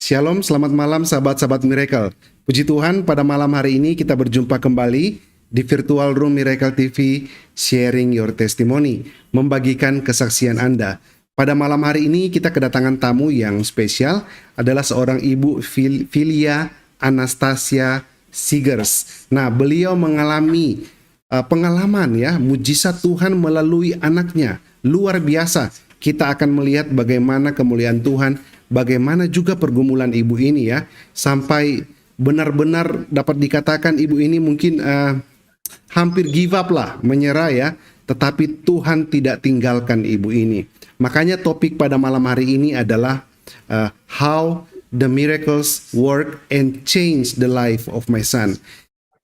Shalom, selamat malam sahabat-sahabat Miracle. Puji Tuhan, pada malam hari ini kita berjumpa kembali di Virtual Room Miracle TV, sharing your testimony, membagikan kesaksian Anda. Pada malam hari ini kita kedatangan tamu yang spesial, adalah seorang ibu Filia Anastasia Sigers. Nah, beliau mengalami pengalaman ya, mujizat Tuhan melalui anaknya. Luar biasa. Kita akan melihat bagaimana kemuliaan Tuhan, bagaimana juga pergumulan ibu ini ya, sampai benar-benar dapat dikatakan ibu ini mungkin hampir give up lah, menyerah ya, tetapi Tuhan tidak tinggalkan ibu ini. Makanya topik pada malam hari ini adalah how the miracles work and change the life of my son.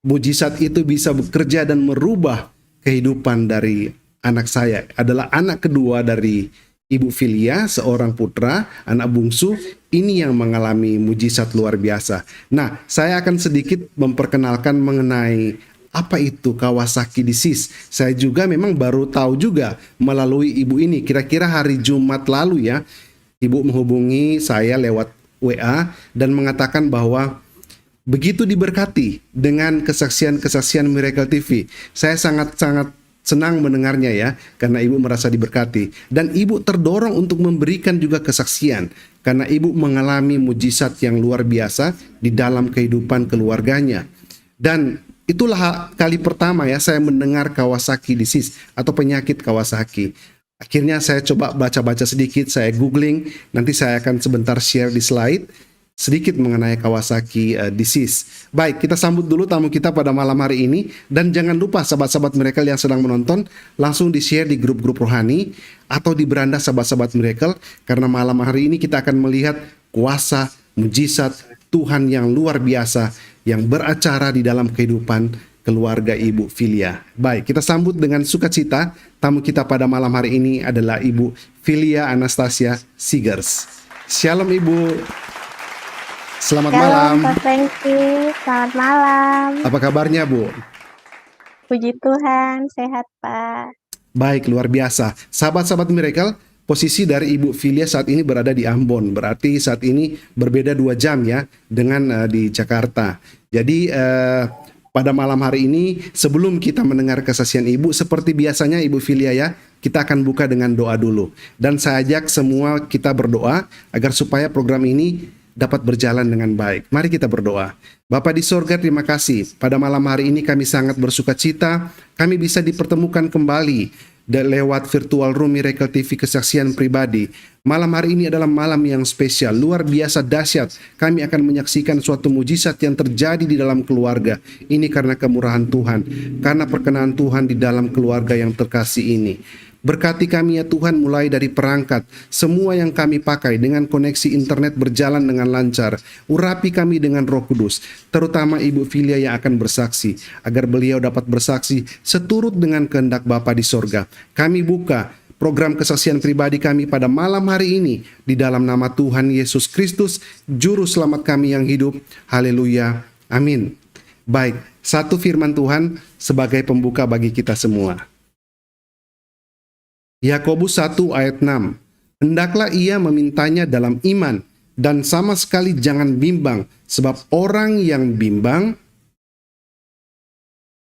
Mujizat itu bisa bekerja dan merubah kehidupan dari anak saya. Adalah anak kedua dari Ibu Filia, seorang putra, anak bungsu, ini yang mengalami mujizat luar biasa. Nah, saya akan sedikit memperkenalkan mengenai apa itu Kawasaki disease. Saya juga memang baru tahu juga melalui ibu ini. Kira-kira hari Jumat lalu ya, ibu menghubungi saya lewat WA dan mengatakan bahwa begitu diberkati dengan kesaksian-kesaksian Miracle TV. Saya sangat-sangat senang mendengarnya ya, karena ibu merasa diberkati. Dan ibu terdorong untuk memberikan juga kesaksian, karena ibu mengalami mujizat yang luar biasa di dalam kehidupan keluarganya. Dan itulah kali pertama ya saya mendengar Kawasaki disease atau penyakit Kawasaki. Akhirnya saya coba baca-baca sedikit, saya googling, nanti saya akan sebentar share di slide sedikit mengenai Kawasaki disease. Baik, kita sambut dulu tamu kita pada malam hari ini. Dan jangan lupa sahabat-sahabat Miracle yang sedang menonton, langsung di-share di grup-grup rohani atau di beranda sahabat-sahabat Miracle. Karena malam hari ini kita akan melihat kuasa, mujizat Tuhan yang luar biasa yang beracara di dalam kehidupan keluarga Ibu Filia. Baik, kita sambut dengan sukacita. Tamu kita pada malam hari ini adalah Ibu Filia Anastasia Sigers. Shalom Ibu. Selamat malam. Pak Franky, selamat malam. Apa kabarnya, Bu? Puji Tuhan, sehat Pak. Baik, luar biasa. Sahabat-sahabat Miracle, posisi dari Ibu Filia saat ini berada di Ambon. Berarti saat ini berbeda 2 jam ya dengan di Jakarta. Jadi pada malam hari ini sebelum kita mendengar kesaksian Ibu, seperti biasanya Ibu Filia ya, kita akan buka dengan doa dulu. Dan saya ajak semua kita berdoa agar supaya program ini dapat berjalan dengan baik. Mari kita berdoa. Bapa di sorga, terima kasih. Pada malam hari ini kami sangat bersuka cita. Kami bisa dipertemukan kembali lewat Virtual Room Miracle TV kesaksian pribadi. Malam hari ini adalah malam yang spesial, luar biasa dahsyat. Kami akan menyaksikan suatu mujizat yang terjadi di dalam keluarga. Ini karena kemurahan Tuhan, karena perkenan Tuhan di dalam keluarga yang terkasih ini. Berkati kami ya Tuhan, mulai dari perangkat, semua yang kami pakai dengan koneksi internet berjalan dengan lancar. Urapi kami dengan Roh Kudus, terutama Ibu Filia yang akan bersaksi, agar beliau dapat bersaksi seturut dengan kehendak Bapa di sorga. Kami buka program kesaksian pribadi kami pada malam hari ini di dalam nama Tuhan Yesus Kristus, Juru Selamat kami yang hidup. Haleluya. Amin. Baik, satu firman Tuhan sebagai pembuka bagi kita semua. Yakobus 1 ayat 6. Hendaklah ia memintanya dalam iman dan sama sekali jangan bimbang, sebab orang yang bimbang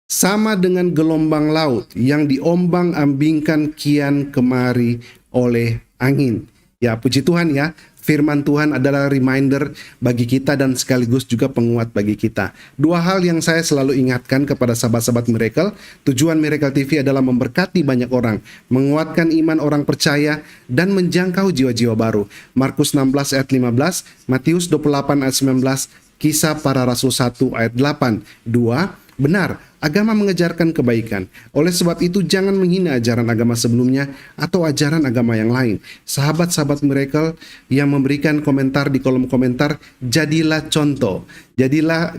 sama dengan gelombang laut yang diombang-ambingkan kian kemari oleh angin. Ya, puji Tuhan ya. Firman Tuhan adalah reminder bagi kita dan sekaligus juga penguat bagi kita. 2 hal yang saya selalu ingatkan kepada sahabat-sahabat Miracle. Tujuan Miracle TV adalah memberkati banyak orang, menguatkan iman orang percaya, dan menjangkau jiwa-jiwa baru. Markus 16 ayat 15, Matius 28 ayat 19, Kisah Para Rasul 1 ayat 8. 2. Benar, agama mengajarkan kebaikan. Oleh sebab itu jangan menghina ajaran agama sebelumnya atau ajaran agama yang lain. Sahabat-sahabat Miracle yang memberikan komentar di kolom komentar, jadilah contoh, jadilah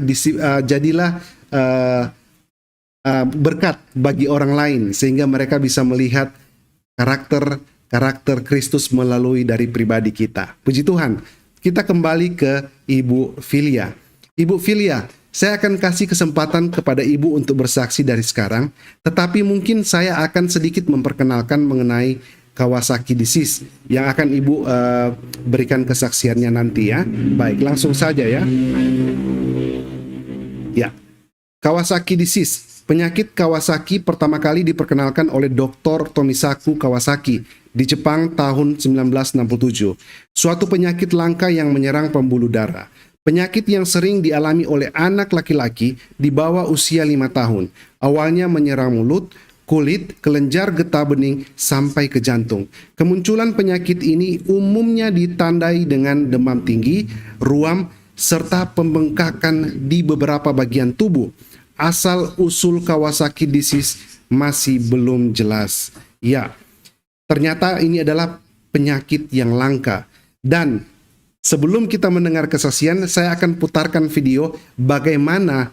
berkat bagi orang lain sehingga mereka bisa melihat karakter Kristus melalui dari pribadi kita. Puji Tuhan. Kita kembali ke Ibu Filia. Ibu Filia, saya akan kasih kesempatan kepada Ibu untuk bersaksi dari sekarang, tetapi mungkin saya akan sedikit memperkenalkan mengenai Kawasaki disease yang akan Ibu berikan kesaksiannya nanti ya. Baik, langsung saja ya. Ya, Kawasaki disease. Penyakit Kawasaki pertama kali diperkenalkan oleh Dr. Tomisaku Kawasaki di Jepang tahun 1967. Suatu penyakit langka yang menyerang pembuluh darah. Penyakit yang sering dialami oleh anak laki-laki di bawah usia 5 tahun. Awalnya menyerang mulut, kulit, kelenjar getah bening, sampai ke jantung. Kemunculan penyakit ini umumnya ditandai dengan demam tinggi, ruam, serta pembengkakan di beberapa bagian tubuh. Asal-usul Kawasaki disease masih belum jelas. Ya, ternyata ini adalah penyakit yang langka. Dan sebelum kita mendengar kesaksian, saya akan putarkan video bagaimana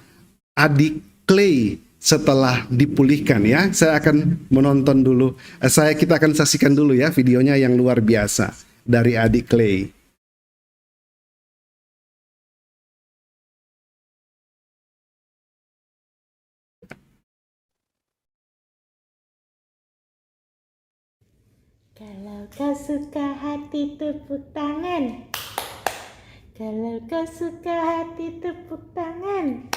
adik Clay setelah dipulihkan ya. Saya akan menonton dulu. Kita akan saksikan dulu ya videonya yang luar biasa dari adik Clay. Kalau kau suka hati tepuk tangan. Kalau kau suka hati tepuk tangan.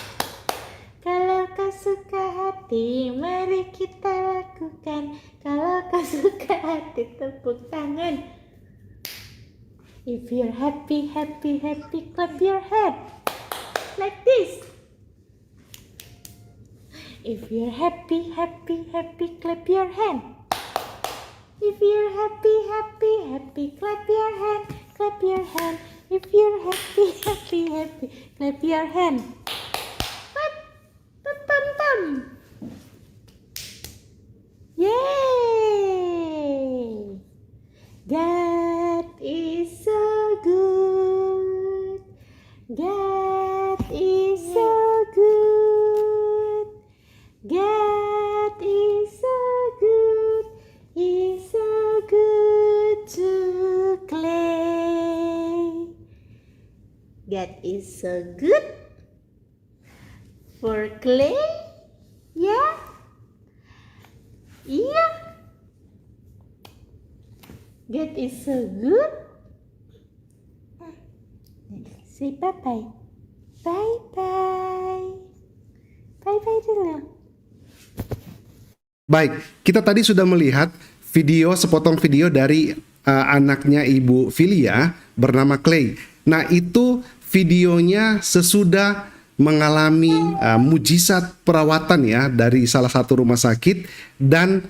Kalau kau suka hati mari kita lakukan. Kalau kau suka hati tepuk tangan. If you're happy, happy, happy, clap your hand. Like this. If you're happy, happy, happy, clap your hand. If you're happy, happy, happy, clap your hand, clap your hand. If you're happy, happy, happy, clap your hand. Clap, pum, pum, pum. Yay! God is so good. God is so good. God is so good. He's so good to Clay. God is so good for Clay. Yeah? Yeah. God is so good. Say bye-bye. Bye-bye. Bye-bye dulu. Baik, kita tadi sudah melihat sepotong video dari anaknya Ibu Filia bernama Clay. Nah, itu videonya sesudah mengalami mujizat perawatan ya dari salah satu rumah sakit dan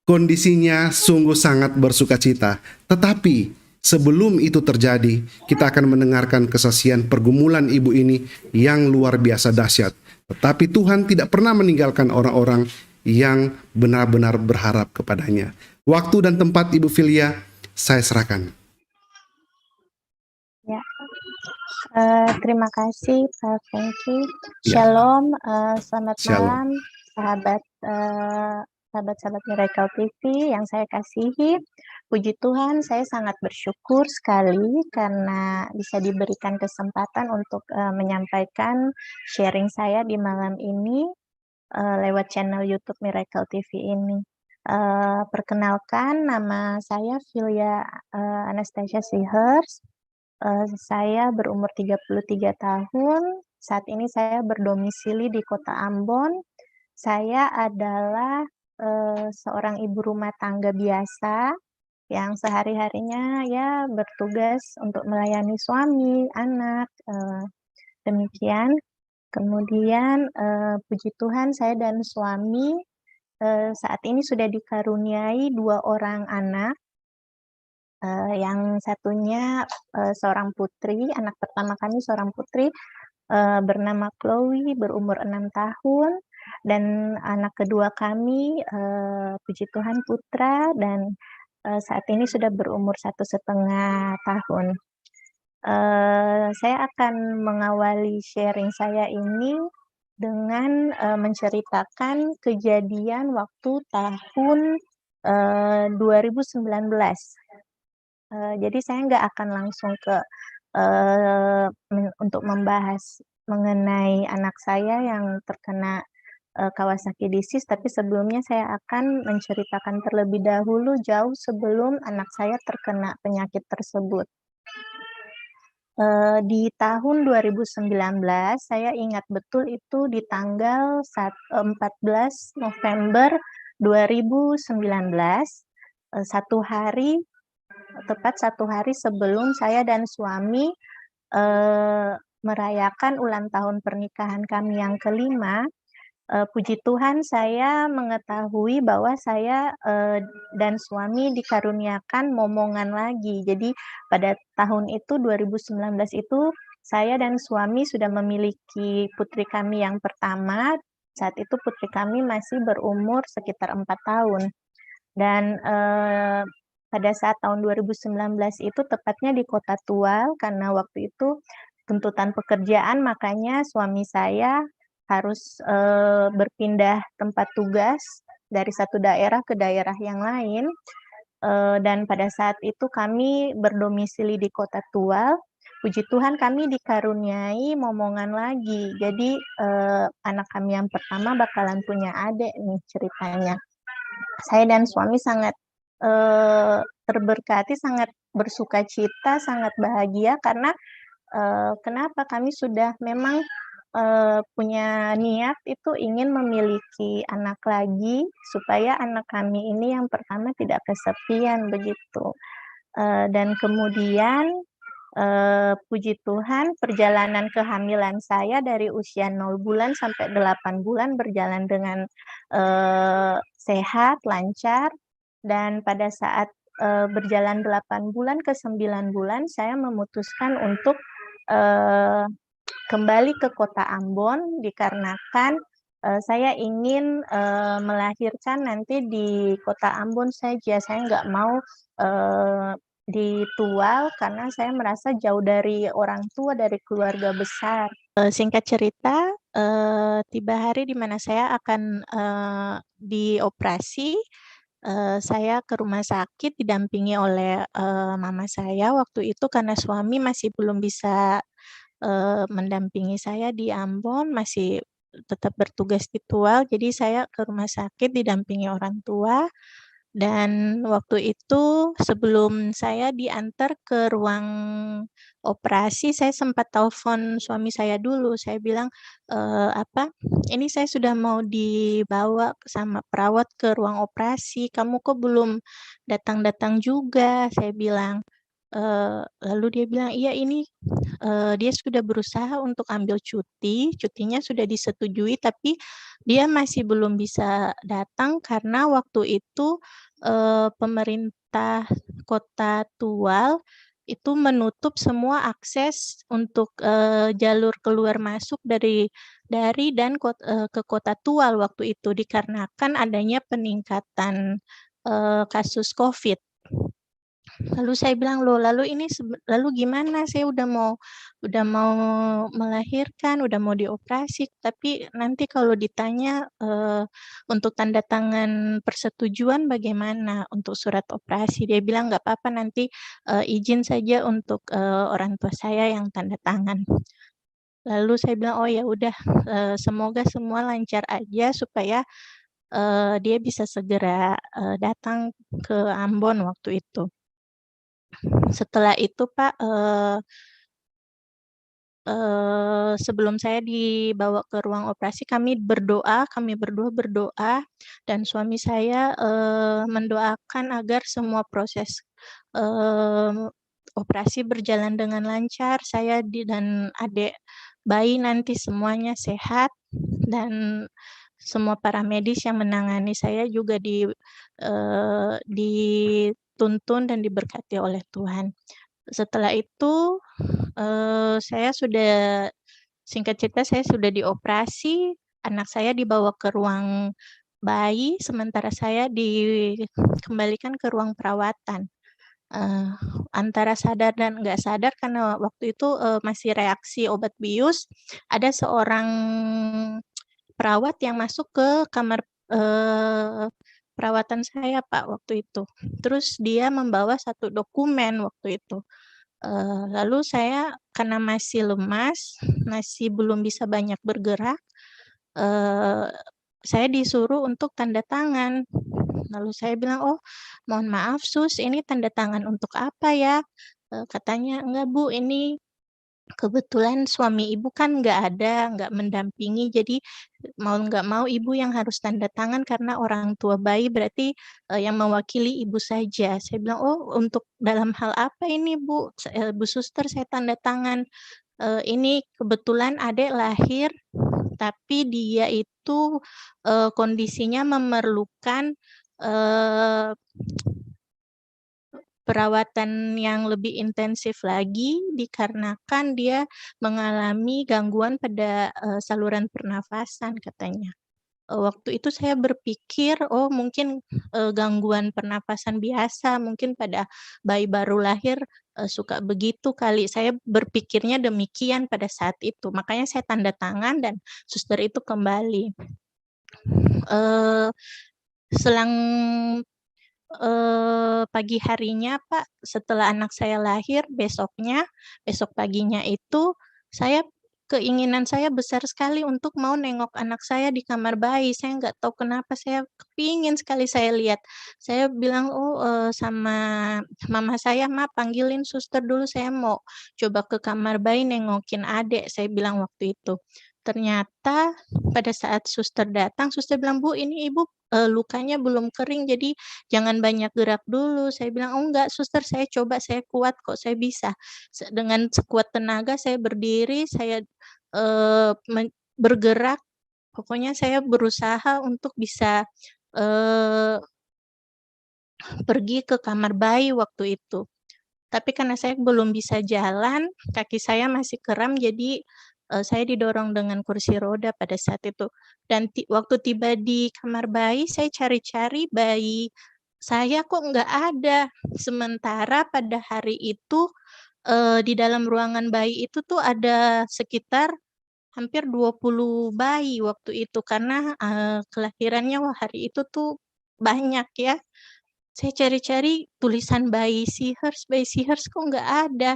kondisinya sungguh sangat bersukacita. Tetapi sebelum itu terjadi, kita akan mendengarkan kesaksian pergumulan ibu ini yang luar biasa dahsyat. Tetapi Tuhan tidak pernah meninggalkan orang-orang yang benar-benar berharap kepadanya. Waktu dan tempat Ibu Filia, saya serahkan. Ya, terima kasih Pak Franky. Ya. Shalom, selamat Shalom. malam sahabat-sahabat Miracle TV yang saya kasihi. Puji Tuhan, saya sangat bersyukur sekali karena bisa diberikan kesempatan untuk menyampaikan sharing saya di malam ini lewat channel YouTube Miracle TV ini. Perkenalkan, nama saya Filia Anastasia Sihers. Saya berumur 33 tahun. Saat ini saya berdomisili di Kota Ambon. Saya adalah seorang ibu rumah tangga biasa yang sehari-harinya ya bertugas untuk melayani suami, anak, demikian. Kemudian puji Tuhan saya dan suami saat ini sudah dikaruniai 2 orang anak. Yang satunya seorang putri, anak pertama kami seorang putri bernama Chloe, berumur 6 tahun, dan anak kedua kami puji Tuhan putra, dan saat ini sudah berumur 1,5 tahun. Saya akan mengawali sharing saya ini dengan menceritakan kejadian waktu tahun 2019. Jadi saya nggak akan langsung ke untuk membahas mengenai anak saya yang terkena Kawasaki disease, tapi sebelumnya saya akan menceritakan terlebih dahulu jauh sebelum anak saya terkena penyakit tersebut. Di tahun 2019, saya ingat betul itu di tanggal 14 November 2019, tepat 1 hari sebelum saya dan suami, merayakan ulang tahun pernikahan kami yang kelima. Puji Tuhan saya mengetahui bahwa saya, dan suami dikaruniakan momongan lagi. Jadi pada tahun itu 2019 itu saya dan suami sudah memiliki putri kami yang pertama. Saat itu putri kami masih berumur sekitar 4 tahun. Dan, pada saat tahun 2019 itu tepatnya di Kota Tual, karena waktu itu tuntutan pekerjaan, makanya suami saya harus, berpindah tempat tugas dari satu daerah ke daerah yang lain, dan pada saat itu kami berdomisili di Kota Tual. Puji Tuhan kami dikaruniai momongan lagi. Jadi, anak kami yang pertama bakalan punya adik nih ceritanya. Saya dan suami sangat, terberkati, sangat bersukacita, sangat bahagia karena, kenapa? Kami sudah memang, punya niat itu ingin memiliki anak lagi, supaya anak kami ini yang pertama tidak kesepian, begitu. Dan kemudian, puji Tuhan perjalanan kehamilan saya dari usia 0 bulan sampai 8 bulan berjalan dengan, sehat, lancar, dan pada saat, berjalan 8 bulan ke 9 bulan saya memutuskan untuk, eee, kembali ke kota Ambon dikarenakan, saya ingin, melahirkan nanti di kota Ambon saja. Saya nggak mau, eee, di Tual karena saya merasa jauh dari orang tua, dari keluarga besar. Singkat cerita, tiba hari di mana saya akan, dioperasi, saya ke rumah sakit didampingi oleh, mama saya waktu itu karena suami masih belum bisa, mendampingi saya di Ambon, masih tetap bertugas di Tual, jadi saya ke rumah sakit didampingi orang tua. Dan waktu itu sebelum saya diantar ke ruang operasi, saya sempat telepon suami saya dulu. Saya bilang, "Ini saya sudah mau dibawa sama perawat ke ruang operasi, kamu kok belum datang-datang juga?" Saya bilang. Lalu dia bilang, "Iya ini, dia sudah berusaha untuk ambil cuti, cutinya sudah disetujui, tapi dia masih belum bisa datang karena waktu itu, pemerintah Kota Tual itu menutup semua akses untuk, jalur keluar masuk dari dan ke Kota Tual waktu itu, dikarenakan adanya peningkatan, kasus Covid." Lalu saya bilang, "Loh, lalu ini lalu gimana? Saya udah mau melahirkan, udah mau dioperasi, tapi nanti kalau ditanya, untuk tanda tangan persetujuan bagaimana untuk surat operasi?" Dia bilang, "Nggak apa-apa, nanti, izin saja untuk, orang tua saya yang tanda tangan." Lalu saya bilang, "Oh, ya udah, semoga semua lancar aja supaya, dia bisa segera, datang ke Ambon," waktu itu. Setelah itu Pak, sebelum saya dibawa ke ruang operasi kami berdua berdoa dan suami saya, mendoakan agar semua proses, operasi berjalan dengan lancar, saya dan adik bayi nanti semuanya sehat, dan semua para medis yang menangani saya juga dituntun dan diberkati oleh Tuhan. Setelah itu, singkat cerita saya sudah dioperasi, anak saya dibawa ke ruang bayi, sementara saya dikembalikan ke ruang perawatan. Eee, Antara sadar dan nggak sadar karena waktu itu, masih reaksi obat bius, ada seorang perawat yang masuk ke kamar, perawatan saya Pak, waktu itu. Terus dia membawa satu dokumen waktu itu. Lalu saya karena masih lemas, masih belum bisa banyak bergerak, eee, saya disuruh untuk tanda tangan. Lalu saya bilang, "Oh, mohon maaf Sus, ini tanda tangan untuk apa ya?" Katanya, "Enggak Bu, ini kebetulan suami Ibu kan nggak ada, nggak mendampingi, jadi mau nggak mau Ibu yang harus tanda tangan karena orang tua bayi berarti, yang mewakili Ibu saja." Saya bilang, "Oh, untuk dalam hal apa ini Bu?" Bu Suster, saya tanda tangan, "Ini kebetulan adek lahir, tapi dia itu, kondisinya memerlukan, eee, perawatan yang lebih intensif lagi dikarenakan dia mengalami gangguan pada, saluran pernafasan," katanya. Waktu itu saya berpikir, oh mungkin, gangguan pernafasan biasa, mungkin pada bayi baru lahir, suka begitu kali, saya berpikirnya demikian pada saat itu. Makanya saya tanda tangan dan suster itu kembali. Eee, Selang, pagi harinya, Pak, setelah anak saya lahir, besok paginya itu, saya keinginan saya besar sekali untuk mau nengok anak saya di kamar bayi. Saya nggak tahu kenapa saya kepingin sekali saya lihat. Saya bilang, oh, sama mama saya, "Ma, panggilin suster dulu, saya mau coba ke kamar bayi nengokin adek," saya bilang waktu itu. Ternyata pada saat suster datang, suster bilang, "Bu, ini Ibu, lukanya belum kering, jadi jangan banyak gerak dulu." Saya bilang, "Oh enggak suster, saya coba, saya kuat kok, saya bisa." Dengan sekuat tenaga saya berdiri, saya, bergerak, pokoknya saya berusaha untuk bisa, eee, pergi ke kamar bayi waktu itu. Tapi karena saya belum bisa jalan, kaki saya masih kram jadi, saya didorong dengan kursi roda pada saat itu. Dan waktu tiba di kamar bayi, saya cari-cari bayi saya kok nggak ada. Sementara pada hari itu, di dalam ruangan bayi itu tuh ada sekitar hampir 20 bayi waktu itu karena, kelahirannya hari itu tuh banyak ya. Saya cari-cari tulisan bayi Seahers kok nggak ada.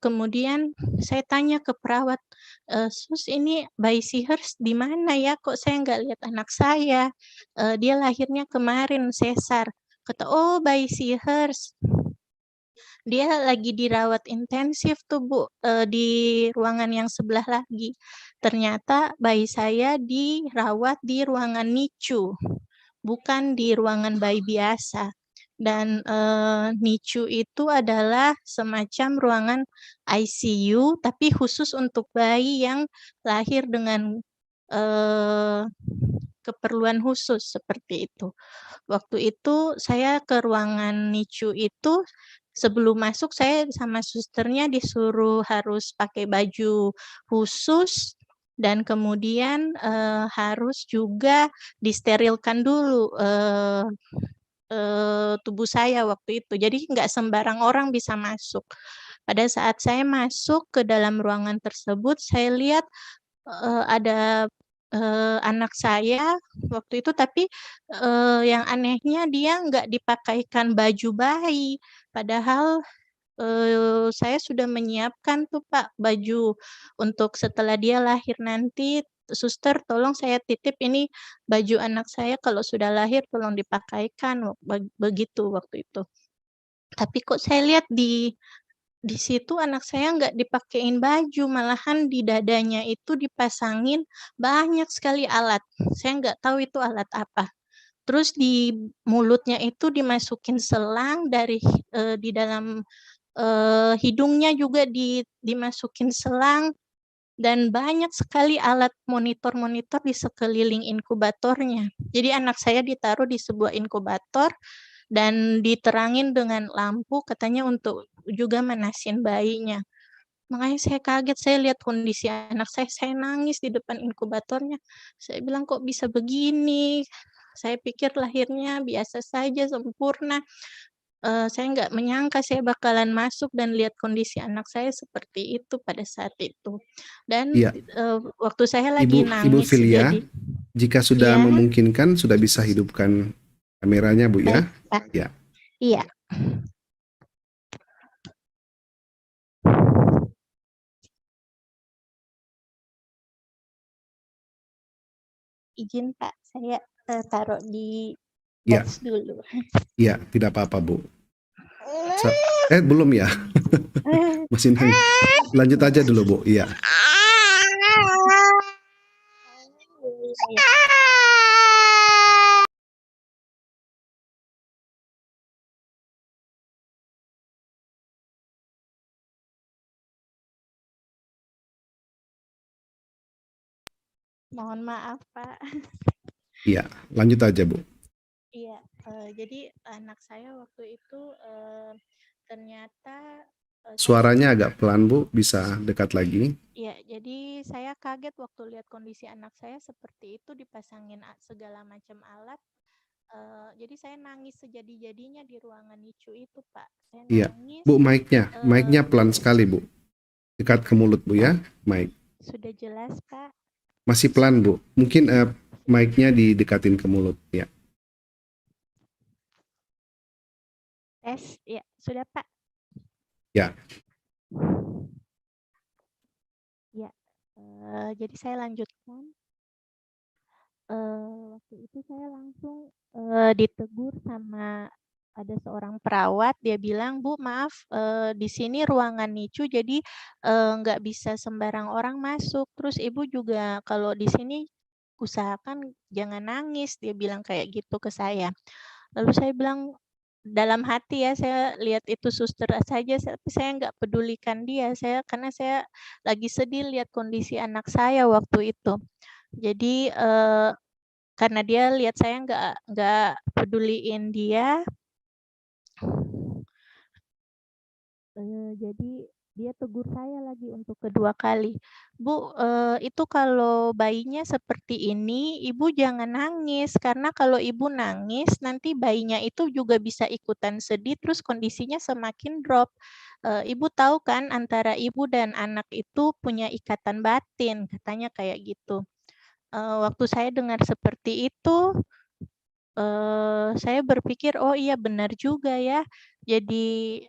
Kemudian saya tanya ke perawat, "Sus, ini bayi Seahers di mana ya? Kok saya nggak lihat anak saya? Dia lahirnya kemarin sesar." Kata, "Oh, bayi Seahers, dia lagi dirawat intensif tuh Bu, di ruangan yang sebelah lagi." Ternyata bayi saya dirawat di ruangan NICU, bukan di ruangan bayi biasa. Dan, NICU itu adalah semacam ruangan ICU, tapi khusus untuk bayi yang lahir dengan, eee, keperluan khusus, seperti itu. Waktu itu saya ke ruangan NICU itu, sebelum masuk saya sama susternya disuruh harus pakai baju khusus dan kemudian, harus juga disterilkan dulu, tubuh saya waktu itu. Jadi nggak sembarang orang bisa masuk. Pada saat saya masuk ke dalam ruangan tersebut, saya lihat, ada, anak saya waktu itu, tapi, yang anehnya dia nggak dipakaikan baju bayi. Padahal, saya sudah menyiapkan tuh Pak baju untuk setelah dia lahir nanti, "Suster tolong saya titip ini baju anak saya kalau sudah lahir tolong dipakaikan," begitu waktu itu. Tapi kok saya lihat di situ anak saya nggak dipakein baju, malahan di dadanya itu dipasangin banyak sekali alat. Saya nggak tahu itu alat apa. Terus di mulutnya itu dimasukin selang dari, di dalam, hidungnya juga dimasukin selang dan banyak sekali alat monitor-monitor di sekeliling inkubatornya. Jadi anak saya ditaruh di sebuah inkubator dan diterangin dengan lampu katanya untuk juga manasin bayinya. Makanya saya kaget, saya lihat kondisi anak saya nangis di depan inkubatornya. Saya bilang, "Kok bisa begini?" Saya pikir lahirnya biasa saja, sempurna. Saya nggak menyangka saya bakalan masuk dan lihat kondisi anak saya seperti itu pada saat itu. Dan, Iya, waktu saya lagi Ibu nangis Filia, jadi jika sudah iya, memungkinkan sudah bisa hidupkan kameranya Bu baik ya. Pak. Ya. Iya. izin Pak, saya taruh di Ya, box dulu. ya, tidak apa-apa, Bu. Belum ya? Masih nangis. Lanjut aja dulu, Bu. Iya. Mohon maaf Pak. Iya, lanjut aja, Bu. Iya, jadi anak saya waktu itu ternyata Suaranya agak pelan, Bu. Bisa dekat lagi. Iya, jadi saya kaget waktu lihat kondisi anak saya seperti itu, dipasangin segala macam alat. Jadi saya nangis sejadi-jadinya di ruangan NICU itu, Pak. Saya Iya. nangis. Bu, mic-nya pelan sekali, Bu. Dekat ke mulut, Bu, ya. Mic. Sudah jelas, Pak. Masih pelan, Bu. Mungkin mic-nya didekatin ke mulut, ya. Tes, ya, sudah, Pak. Ya. Ya, jadi saya lanjutkan. Waktu itu saya langsung ditegur sama ada seorang perawat, dia bilang, "Bu, maaf, di sini ruangan NICU, jadi nggak bisa sembarang orang masuk. Terus Ibu juga kalau di sini usahakan jangan nangis," dia bilang kayak gitu ke saya. Lalu saya bilang, dalam hati ya, saya lihat itu suster saja, tapi saya nggak pedulikan dia, karena saya lagi sedih lihat kondisi anak saya waktu itu. Jadi karena dia lihat saya nggak peduliin dia, jadi dia tegur saya lagi untuk kedua kali. "Bu, itu kalau bayinya seperti ini, Ibu jangan nangis, karena kalau Ibu nangis nanti bayinya itu juga bisa ikutan sedih, terus kondisinya semakin drop. Ibu tahu kan antara ibu dan anak itu punya ikatan batin," katanya kayak gitu. Waktu saya dengar seperti itu, saya berpikir, "Oh iya benar juga ya." Jadi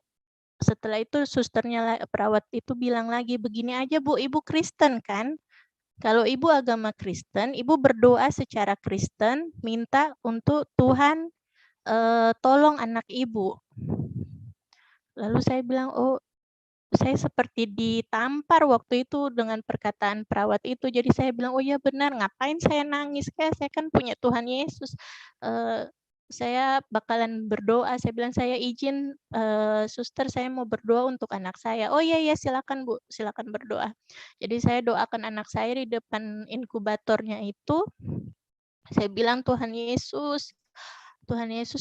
setelah itu susternya perawat itu bilang lagi, "Begini aja Bu, Ibu Kristen kan? Kalau Ibu agama Kristen, Ibu berdoa secara Kristen, minta untuk Tuhan tolong anak Ibu." Lalu saya bilang, "Oh, saya seperti ditampar waktu itu dengan perkataan perawat itu." Jadi saya bilang, "Oh ya benar, ngapain saya nangis, saya kan punya Tuhan Yesus. Saya bakalan berdoa," saya bilang, "Saya izin suster, saya mau berdoa untuk anak saya." "Oh iya iya, silakan Bu, silakan berdoa." Jadi saya doakan anak saya di depan inkubatornya itu. Saya bilang, Tuhan Yesus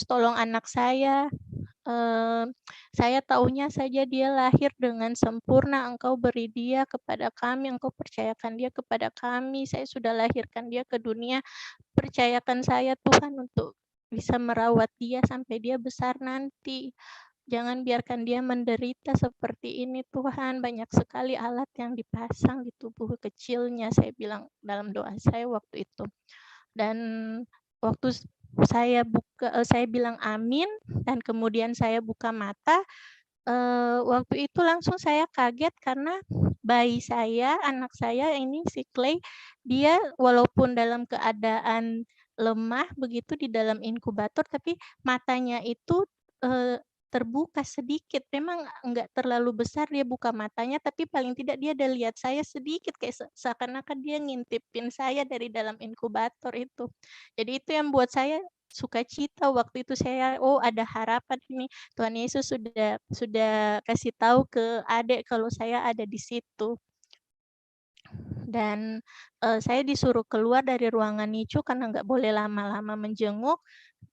tolong anak saya. Saya taunya saja dia lahir dengan sempurna, Engkau beri dia kepada kami, Engkau percayakan dia kepada kami, saya sudah lahirkan dia ke dunia, percayakan saya Tuhan untuk bisa merawat dia sampai dia besar nanti. Jangan biarkan dia menderita seperti ini Tuhan, banyak sekali alat yang dipasang di tubuh kecilnya, saya bilang dalam doa saya waktu itu. Dan waktu saya bilang amin, dan kemudian saya buka mata, waktu itu langsung saya kaget karena bayi saya, anak saya ini si Clay, dia walaupun dalam keadaan lemah begitu di dalam inkubator, tapi matanya itu terbuka sedikit. Memang enggak terlalu besar dia buka matanya, tapi paling tidak dia ada lihat saya sedikit, kayak seakan-akan dia ngintipin saya dari dalam inkubator itu. Jadi itu yang buat saya sukacita waktu itu, saya, oh ada harapan ini. Tuhan Yesus sudah kasih tahu ke adik kalau saya ada di situ. Dan saya disuruh keluar dari ruangan NICU karena nggak boleh lama-lama menjenguk.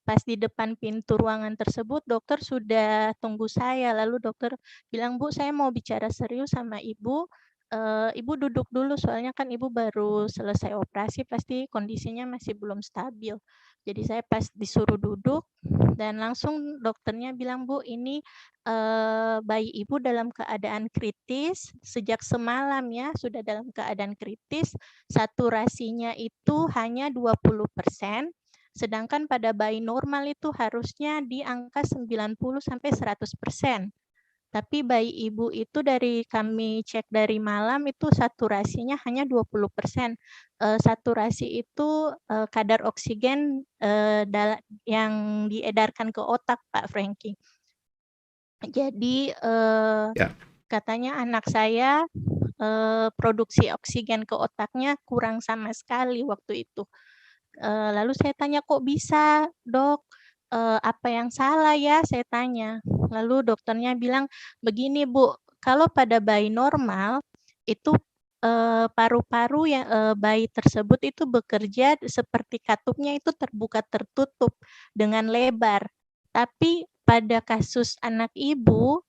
Pas di depan pintu ruangan tersebut, dokter sudah tunggu saya. Lalu dokter bilang, "Bu, saya mau bicara serius sama Ibu. Ibu duduk dulu, soalnya kan Ibu baru selesai operasi, pasti kondisinya masih belum stabil." Jadi saya pas disuruh duduk, dan langsung dokternya bilang, "Bu, ini bayi Ibu dalam keadaan kritis, sejak semalam ya, sudah dalam keadaan kritis, saturasinya itu hanya 20%, sedangkan pada bayi normal itu harusnya di angka 90 sampai 100%. Tapi bayi ibu itu dari kami cek dari malam itu saturasinya hanya 20%. Saturasi itu, kadar oksigen, yang diedarkan ke otak, Pak Franky. Jadi, Ya. katanya anak saya, produksi oksigen ke otaknya kurang sama sekali waktu itu. Lalu saya tanya, "Kok bisa, Dok? Apa yang salah ya?" Saya tanya. Lalu dokternya bilang, "Begini, Bu, kalau pada bayi normal, itu, paru-paru yang bayi tersebut itu bekerja seperti katupnya itu terbuka tertutup dengan lebar. Tapi pada kasus anak Ibu,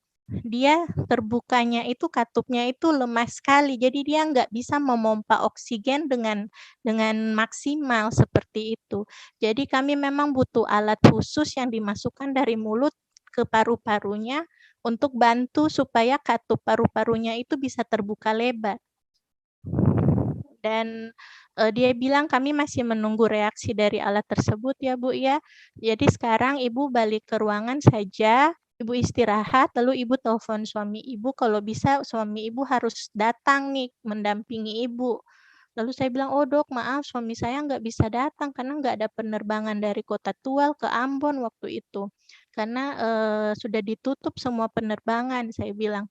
dia terbukanya itu katupnya itu lemah sekali, jadi dia nggak bisa memompa oksigen dengan maksimal seperti itu. Jadi kami memang butuh alat khusus yang dimasukkan dari mulut ke paru-parunya untuk bantu supaya katup paru-parunya itu bisa terbuka lebar. Dan, dia bilang kami masih menunggu reaksi dari alat tersebut ya, Bu, ya. Jadi sekarang Ibu balik ke ruangan saja, Ibu istirahat, lalu Ibu telepon suami Ibu, kalau bisa suami Ibu harus datang nih mendampingi Ibu. Lalu saya bilang, "Oh Dok, maaf suami saya nggak bisa datang karena nggak ada penerbangan dari Kota Tual ke Ambon waktu itu. Karena, sudah ditutup semua penerbangan," saya bilang.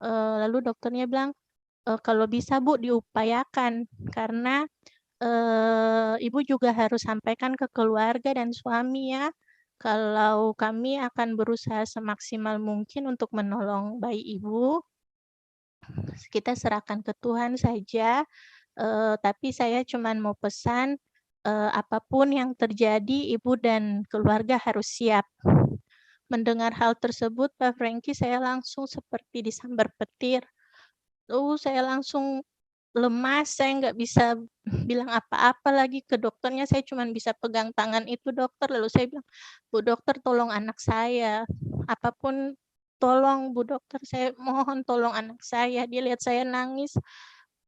Lalu dokternya bilang, "Kalau bisa Bu diupayakan karena, Ibu juga harus sampaikan ke keluarga dan suami ya, kalau kami akan berusaha semaksimal mungkin untuk menolong bayi Ibu. Kita serahkan ke Tuhan saja, tapi saya cuman mau pesan, apapun yang terjadi Ibu dan keluarga harus siap." Mendengar hal tersebut, Pak Franky, saya langsung seperti disambar petir. Saya langsung lemas, saya nggak bisa bilang apa-apa lagi ke dokternya, saya cuman bisa pegang tangan itu dokter, lalu saya bilang, "Bu dokter tolong anak saya, apapun tolong Bu dokter, saya mohon tolong anak saya." Dia lihat saya nangis,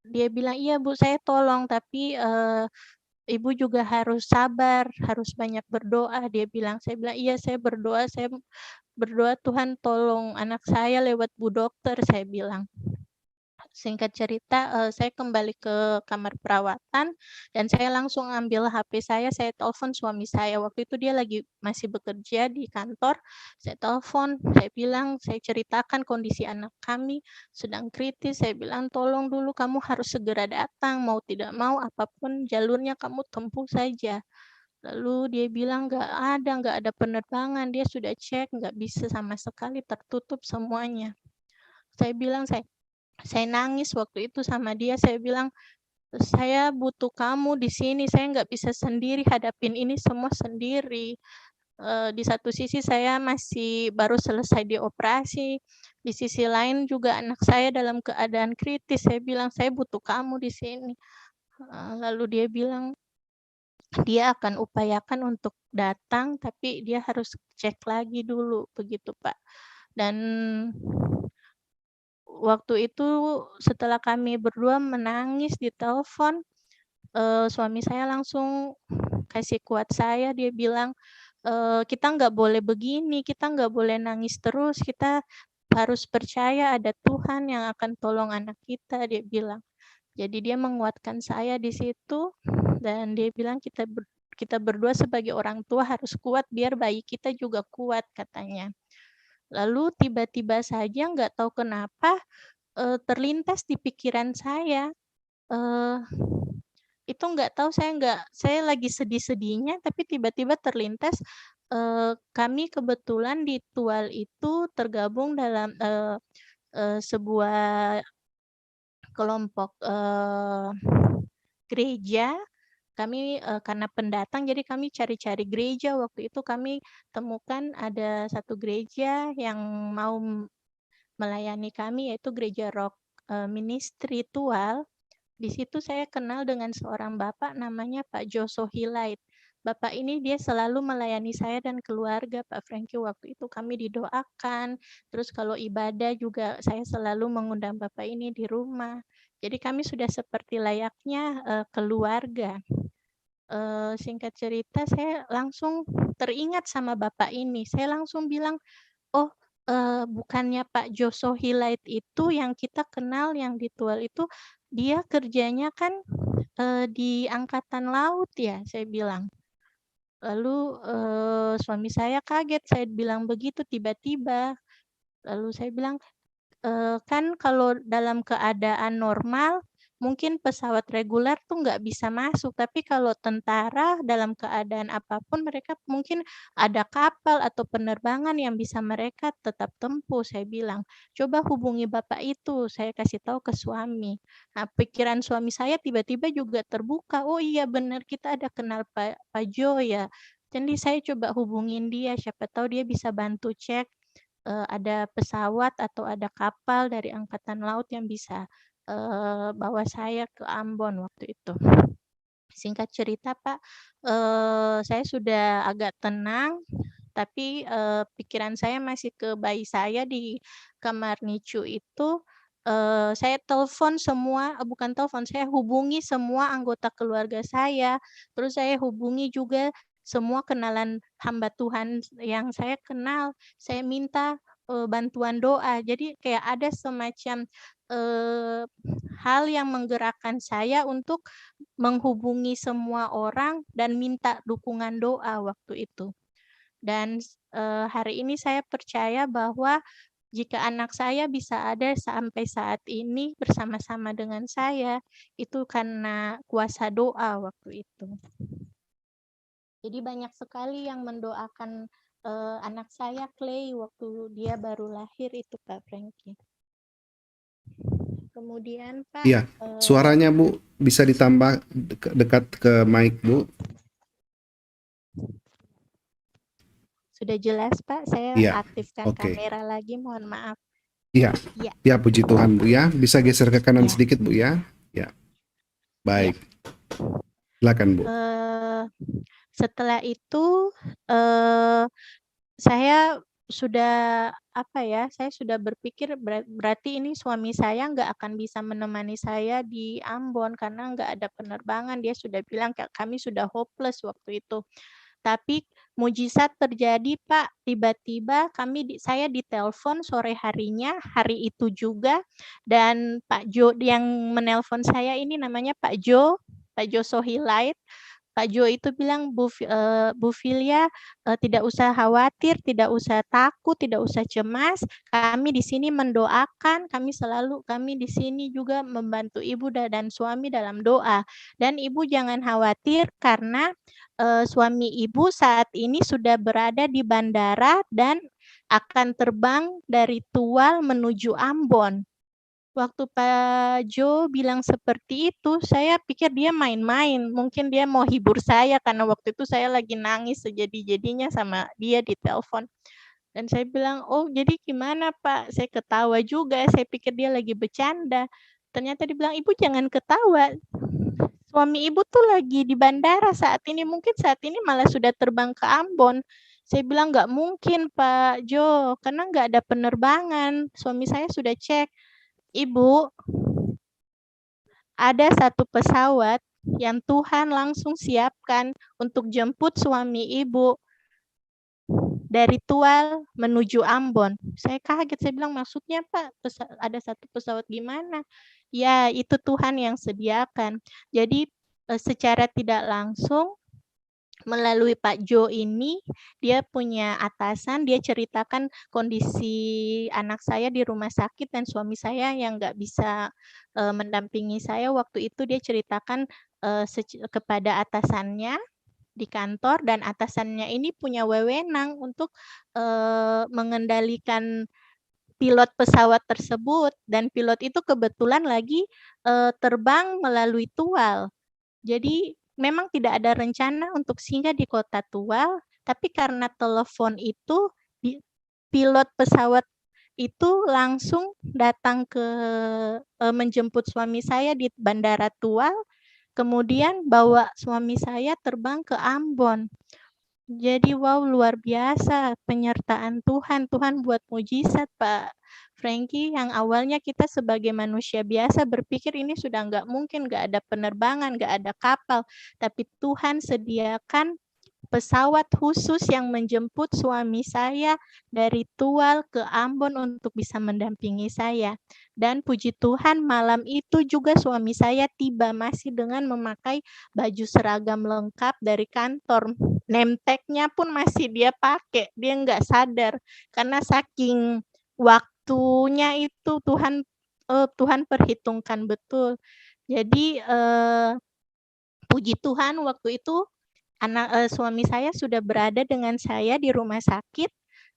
dia bilang, "Iya Bu saya tolong, tapi, Ibu juga harus sabar, harus banyak berdoa," dia bilang. Saya bilang, "Iya saya berdoa Tuhan tolong anak saya lewat Bu dokter," saya bilang. Singkat cerita, saya kembali ke kamar perawatan dan saya langsung ambil HP saya telepon suami saya. Waktu itu dia masih bekerja di kantor, saya telepon, saya bilang, saya ceritakan kondisi anak kami sedang kritis, saya bilang, "Tolong dulu kamu harus segera datang, mau tidak mau apapun jalurnya kamu tempuh saja." Lalu dia bilang, nggak ada penerbangan." Dia sudah cek, nggak bisa sama sekali, tertutup semuanya." Saya bilang, saya nangis waktu itu sama dia, saya bilang, "Saya butuh kamu di sini, saya nggak bisa sendiri hadapin ini semua sendiri." Di satu sisi saya masih baru selesai dioperasi, di sisi lain juga anak saya dalam keadaan kritis, saya bilang, "Saya butuh kamu di sini." Lalu dia bilang, dia akan upayakan untuk datang, tapi dia harus cek lagi dulu, begitu Pak. Dan waktu itu setelah kami berdua menangis di telepon, suami saya langsung kasih kuat saya, dia bilang, "Kita nggak boleh begini, kita nggak boleh nangis terus, kita harus percaya ada Tuhan yang akan tolong anak kita," dia bilang. Jadi dia menguatkan saya di situ dan dia bilang, "Kita berdua sebagai orang tua harus kuat biar bayi kita juga kuat," katanya. Lalu tiba-tiba saja nggak tahu kenapa, terlintas di pikiran saya, eee, itu nggak tahu saya lagi sedih-sedihnya tapi tiba-tiba terlintas, kami kebetulan di Tual itu tergabung dalam, sebuah kelompok, gereja. Kami, karena pendatang jadi kami cari-cari gereja, waktu itu kami temukan ada satu gereja yang mau melayani kami yaitu Gereja Rock, Ministry Tual. Di situ saya kenal dengan seorang bapak namanya Pak Joso Hilait. Bapak ini dia selalu melayani saya dan keluarga Pak Franky, waktu itu kami didoakan, terus kalau ibadah juga saya selalu mengundang bapak ini di rumah. Jadi kami sudah seperti layaknya, keluarga. Singkat cerita saya langsung teringat sama bapak ini, saya langsung bilang, "Oh bukannya Pak Joso Hilait itu yang kita kenal yang di Tual itu, dia kerjanya kan, di angkatan laut ya, saya bilang. Lalu, suami saya kaget, saya bilang begitu tiba-tiba. Lalu saya bilang, kan kalau dalam keadaan normal, mungkin pesawat reguler tuh nggak bisa masuk, tapi kalau tentara dalam keadaan apapun mereka mungkin ada kapal atau penerbangan yang bisa mereka tetap tempuh, saya bilang. Coba hubungi bapak itu, saya kasih tahu ke suami. Nah, pikiran suami saya tiba-tiba juga terbuka, oh iya benar kita ada kenal Pak Jo ya. Jadi saya coba hubungin dia, siapa tahu dia bisa bantu cek ada pesawat atau ada kapal dari angkatan laut yang bisa, bawa saya ke Ambon waktu itu. Singkat cerita Pak, saya sudah agak tenang, tapi, pikiran saya masih ke bayi saya di kamar NICU itu, saya telepon semua bukan telepon, saya hubungi semua anggota keluarga saya, terus saya hubungi juga semua kenalan hamba Tuhan yang saya kenal. Saya minta, bantuan doa. Jadi kayak ada semacam, eee, hal yang menggerakkan saya untuk menghubungi semua orang dan minta dukungan doa waktu itu. Dan, hari ini saya percaya bahwa jika anak saya bisa ada sampai saat ini bersama-sama dengan saya, itu karena kuasa doa waktu itu. Jadi banyak sekali yang mendoakan, anak saya Clay waktu dia baru lahir itu Kak Franky. Kemudian Pak, Iya, suaranya Bu bisa ditambah dekat ke mic Bu. sudah jelas Pak, saya Iya, aktifkan oke. kamera lagi, mohon maaf. Iya, Iya, ya puji Tuhan Bu ya. Bisa geser ke kanan iya, sedikit Bu ya. Ya, iya. baik. Silakan Bu. Setelah itu, saya sudah, apa ya, saya sudah berpikir berarti ini suami saya nggak akan bisa menemani saya di Ambon karena nggak ada penerbangan. Dia sudah bilang kami sudah hopeless waktu itu. Tapi mujizat terjadi Pak, tiba-tiba saya ditelepon sore harinya, hari itu juga, dan Pak Jo yang menelpon saya ini namanya Pak Jo Sohilait. Pak Jo itu bilang, Bu Filia, tidak usah khawatir, tidak usah takut, tidak usah cemas, kami di sini mendoakan, kami di sini juga membantu Ibu dan suami dalam doa. Dan Ibu jangan khawatir karena suami Ibu saat ini sudah berada di bandara dan akan terbang dari Tual menuju Ambon. Waktu Pak Jo bilang seperti itu, saya pikir dia main-main. Mungkin dia mau hibur saya karena waktu itu saya lagi nangis sejadi-jadinya sama dia di telepon. Dan saya bilang, oh jadi gimana Pak? Saya ketawa juga, saya pikir dia lagi bercanda. Ternyata dia bilang, ibu jangan ketawa. Suami ibu tuh lagi di bandara saat ini, mungkin saat ini malah sudah terbang ke Ambon. Saya bilang nggak mungkin Pak Jo, karena nggak ada penerbangan. Suami saya sudah cek. Ibu, ada satu pesawat yang Tuhan langsung siapkan untuk jemput suami ibu dari Tual menuju Ambon. Saya kaget, saya bilang maksudnya Pak, ada satu pesawat gimana? Ya, itu Tuhan yang sediakan. Jadi secara tidak langsung melalui Pak Jo ini, dia punya atasan, dia ceritakan kondisi anak saya di rumah sakit dan suami saya yang nggak bisa mendampingi saya waktu itu, dia ceritakan kepada atasannya di kantor dan atasannya ini punya wewenang untuk mengendalikan pilot pesawat tersebut dan pilot itu kebetulan lagi terbang melalui Tual. Jadi memang tidak ada rencana untuk singgah di kota Tual, tapi karena telepon itu, pilot pesawat itu langsung datang ke menjemput suami saya di Bandara Tual, kemudian bawa suami saya terbang ke Ambon. Jadi wow luar biasa penyertaan Tuhan. Tuhan buat mujizat Pak Franky, yang awalnya kita sebagai manusia biasa berpikir ini sudah nggak mungkin, nggak ada penerbangan, nggak ada kapal. Tapi Tuhan sediakan pesawat khusus yang menjemput suami saya dari Tual ke Ambon untuk bisa mendampingi saya. Dan puji Tuhan malam itu juga suami saya tiba masih dengan memakai baju seragam lengkap dari kantor. Name tag-nya pun masih dia pakai, dia nggak sadar. Karena saking waktunya itu Tuhan perhitungkan betul. Jadi puji Tuhan waktu itu suami saya sudah berada dengan saya di rumah sakit.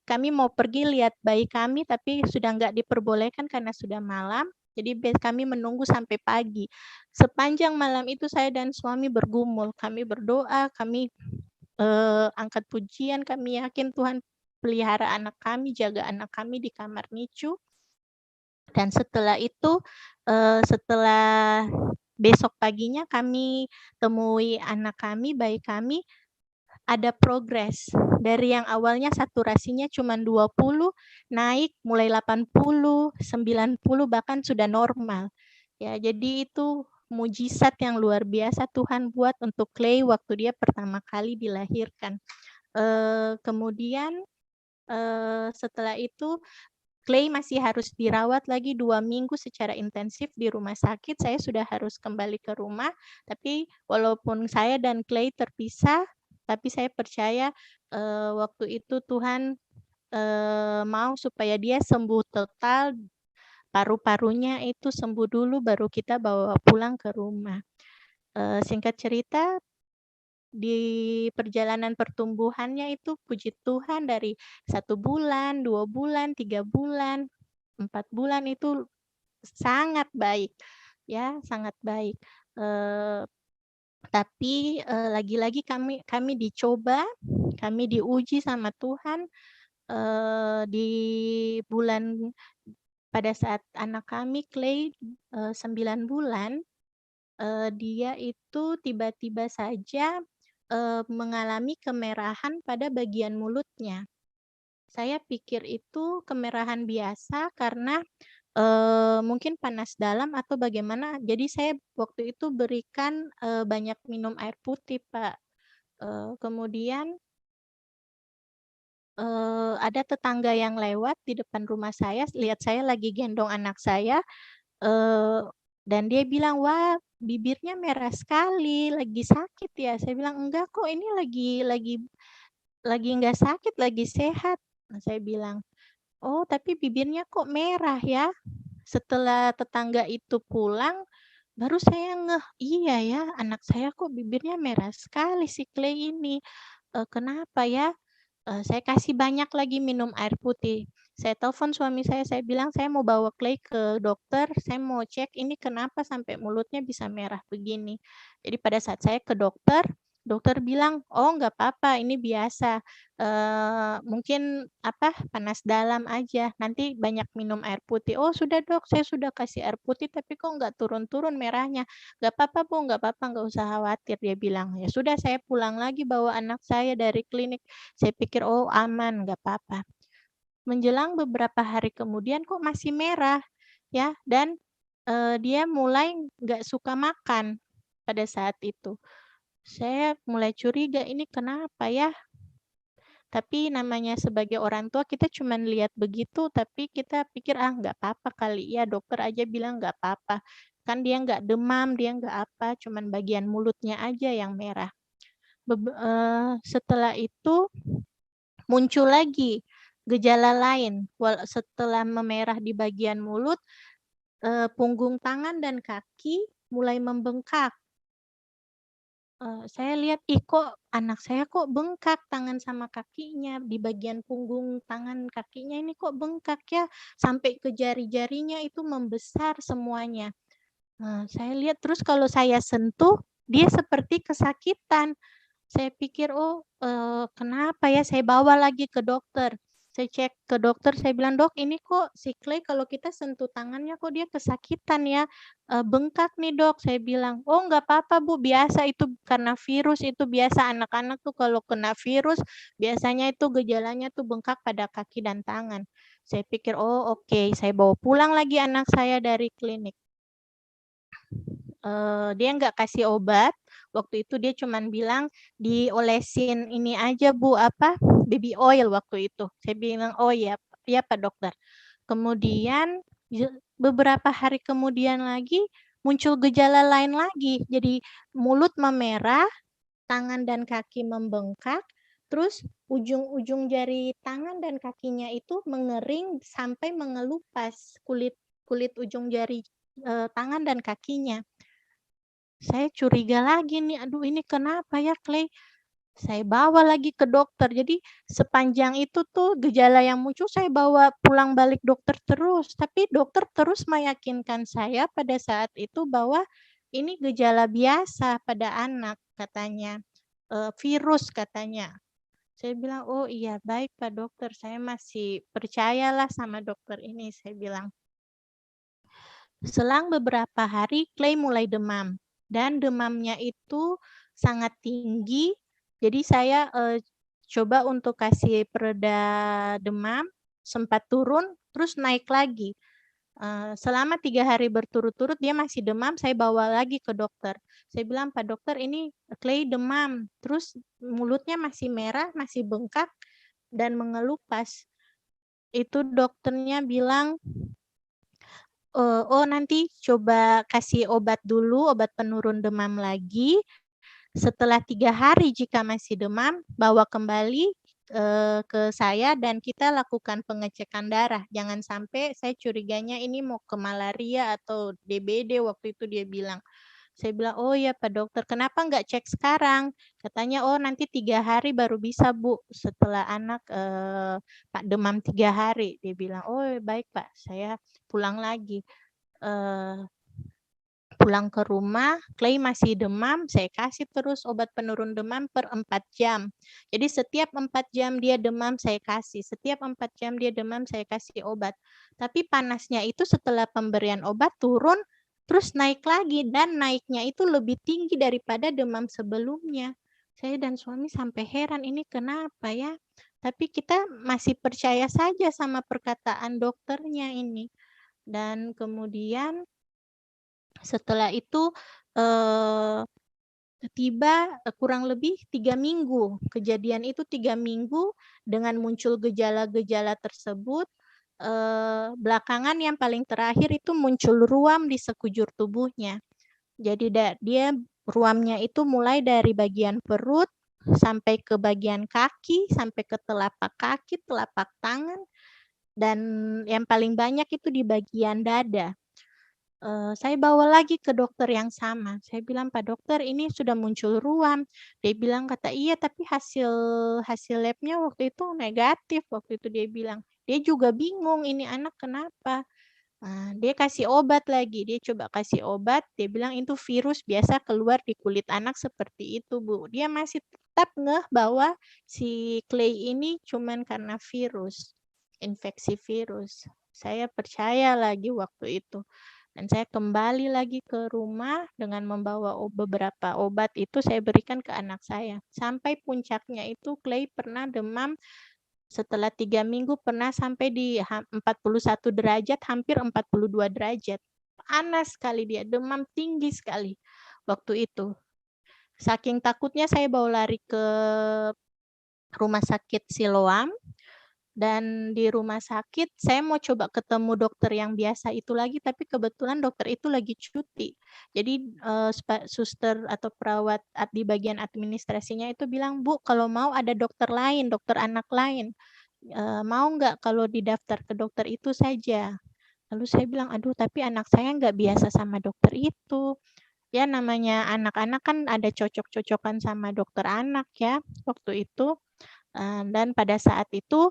Kami mau pergi lihat bayi kami, tapi sudah nggak diperbolehkan karena sudah malam. Jadi kami menunggu sampai pagi. Sepanjang malam itu saya dan suami bergumul. Kami berdoa, kami angkat pujian, kami yakin Tuhan pelihara anak kami, jaga anak kami di kamar NICU. Dan setelah itu, setelah besok paginya kami temui anak kami, bayi kami, ada progres. Dari yang awalnya saturasinya cuma 20, naik mulai 80, 90, bahkan sudah normal. Ya, jadi itu mujizat yang luar biasa Tuhan buat untuk Clay waktu dia pertama kali dilahirkan. Kemudian setelah itu Clay masih harus dirawat lagi 2 minggu secara intensif di rumah sakit. Saya sudah harus kembali ke rumah, tapi walaupun saya dan Clay terpisah, tapi saya percaya waktu itu Tuhan mau supaya dia sembuh total, paru-parunya itu sembuh dulu, baru kita bawa pulang ke rumah. Singkat cerita, di perjalanan pertumbuhannya itu puji Tuhan dari 1 bulan, 2 bulan, 3 bulan, 4 bulan itu sangat baik, ya sangat baik. Tapi lagi-lagi kami dicoba, kami diuji sama Tuhan di bulan pada saat anak kami Clay 9 bulan, dia itu tiba-tiba saja mengalami kemerahan pada bagian mulutnya. Saya pikir itu kemerahan biasa karena mungkin panas dalam atau bagaimana. Jadi saya waktu itu berikan banyak minum air putih, Pak. Kemudian ada tetangga yang lewat di depan rumah saya, lihat saya lagi gendong anak saya, dan dia bilang, "Wah, bibirnya merah sekali, lagi sakit ya?" Saya bilang, "Enggak kok, ini lagi nggak sakit, lagi sehat." Nah, saya bilang, "Oh, tapi bibirnya kok merah ya?" Setelah tetangga itu pulang, baru saya ngeh, iya ya, anak saya kok bibirnya merah sekali si Clay ini. Kenapa ya? Saya kasih banyak lagi minum air putih. Saya telepon suami saya bilang, "Saya mau bawa Clay ke dokter, saya mau cek ini kenapa sampai mulutnya bisa merah begini." Jadi pada saat saya ke dokter, dokter bilang, "Oh, nggak apa-apa, ini biasa. Mungkin panas dalam aja, nanti banyak minum air putih." "Oh, sudah Dok, saya sudah kasih air putih tapi kok nggak turun-turun merahnya." "Nggak apa-apa Bu, nggak apa-apa, nggak usah khawatir," dia bilang. Ya sudah, saya pulang lagi bawa anak saya dari klinik. Saya pikir, "Oh, aman, nggak apa-apa." Menjelang beberapa hari kemudian kok masih merah, ya, dan dia mulai nggak suka makan pada saat itu. Saya mulai curiga, ini kenapa ya? Tapi namanya sebagai orang tua kita cuma lihat begitu, tapi kita pikir, "Ah, nggak apa-apa kali ya, dokter aja bilang nggak apa-apa. Kan dia nggak demam, dia nggak apa, cuman bagian mulutnya aja yang merah." Setelah itu muncul lagi gejala lain, setelah memerah di bagian mulut, punggung tangan dan kaki mulai membengkak. Saya lihat, ih kok anak saya kok bengkak tangan sama kakinya, di bagian punggung tangan kakinya ini kok bengkak ya, sampai ke jari-jarinya itu membesar semuanya. Saya lihat terus kalau saya sentuh, dia seperti kesakitan. Saya pikir, "Oh, kenapa ya?" Saya bawa lagi ke dokter. Saya cek ke dokter, saya bilang, "Dok, ini kok si Clay kalau kita sentuh tangannya kok dia kesakitan ya, bengkak nih Dok." Saya bilang, "Oh, nggak apa-apa Bu, biasa itu karena virus, itu biasa anak-anak tuh kalau kena virus, biasanya itu gejalanya tuh bengkak pada kaki dan tangan." Saya pikir, "Oh, oke." Saya bawa pulang lagi anak saya dari klinik. Dia nggak kasih obat, Waktu itu dia cuman bilang, "Diolesin ini aja Bu, baby oil," waktu itu. Saya bilang, "Oh iya, iya Pak Dokter." Kemudian beberapa hari kemudian lagi muncul gejala lain lagi. Jadi mulut memerah, tangan dan kaki membengkak, terus ujung-ujung jari tangan dan kakinya itu mengering sampai mengelupas kulit ujung jari tangan dan kakinya. Saya curiga lagi nih, aduh ini kenapa ya Clay? Saya bawa lagi ke dokter. Jadi sepanjang itu tuh gejala yang muncul saya bawa pulang balik dokter terus. Tapi dokter terus meyakinkan saya pada saat itu bahwa ini gejala biasa pada anak katanya. Virus katanya. Saya bilang, "Oh iya, baik Pak Dokter. Saya masih percayalah sama dokter ini," saya bilang. Selang beberapa hari Clay mulai demam dan demamnya itu sangat tinggi. Jadi saya coba untuk kasih pereda demam, sempat turun, terus naik lagi. Selama 3 hari berturut-turut dia masih demam, saya bawa lagi ke dokter. Saya bilang, "Pak Dokter, ini Clay demam, terus mulutnya masih merah, masih bengkak, dan mengelupas." Itu dokternya bilang, "Oh nanti coba kasih obat dulu, obat penurun demam lagi. Setelah 3 hari jika masih demam, bawa kembali ke saya dan kita lakukan pengecekan darah. Jangan sampai saya curiganya ini mau ke malaria atau DBD," waktu itu dia bilang. Saya bilang, "Oh ya Pak Dokter, kenapa nggak cek sekarang?" Katanya, "Oh nanti 3 hari baru bisa Bu, setelah anak Pak demam 3 hari." Dia bilang, "Oh baik Pak." Saya pulang lagi. Pulang ke rumah, Clay masih demam, saya kasih terus obat penurun demam per 4 jam. Jadi setiap 4 jam dia demam, saya kasih. Setiap 4 jam dia demam, saya kasih obat. Tapi panasnya itu setelah pemberian obat turun, terus naik lagi. Dan naiknya itu lebih tinggi daripada demam sebelumnya. Saya dan suami sampai heran, ini kenapa ya? Tapi kita masih percaya saja sama perkataan dokternya ini. Dan kemudian setelah itu tiba kurang lebih 3 minggu. Kejadian itu 3 minggu dengan muncul gejala-gejala tersebut. Belakangan yang paling terakhir itu muncul ruam di sekujur tubuhnya. Jadi dia ruamnya itu mulai dari bagian perut sampai ke bagian kaki, sampai ke telapak kaki, telapak tangan, dan yang paling banyak itu di bagian dada. Saya bawa lagi ke dokter yang sama. Saya bilang, "Pak Dokter, ini sudah muncul ruam." Dia bilang, kata, "Iya, tapi hasil labnya waktu itu negatif." Waktu itu dia bilang. Dia juga bingung, ini anak kenapa. Dia kasih obat lagi. Dia coba kasih obat. Dia bilang, "Itu virus biasa keluar di kulit anak seperti itu, Bu." Dia masih tetap ngeh bahwa si Clay ini cuman karena virus, infeksi virus. Saya percaya lagi waktu itu. Dan saya kembali lagi ke rumah dengan membawa beberapa obat itu saya berikan ke anak saya. Sampai puncaknya itu Clay pernah demam setelah 3 minggu pernah sampai di 41 derajat, hampir 42 derajat. Panas sekali dia, demam tinggi sekali waktu itu. Saking takutnya saya bawa lari ke rumah sakit Siloam. Dan di rumah sakit saya mau coba ketemu dokter yang biasa itu lagi, tapi kebetulan dokter itu lagi cuti. Jadi suster atau perawat di bagian administrasinya itu bilang, "Bu, kalau mau ada dokter lain, dokter anak lain. Mau nggak kalau didaftar ke dokter itu saja?" Lalu saya bilang, "Aduh, tapi anak saya nggak biasa sama dokter itu." Ya namanya anak-anak kan ada cocok-cocokan sama dokter anak ya waktu itu. Dan pada saat itu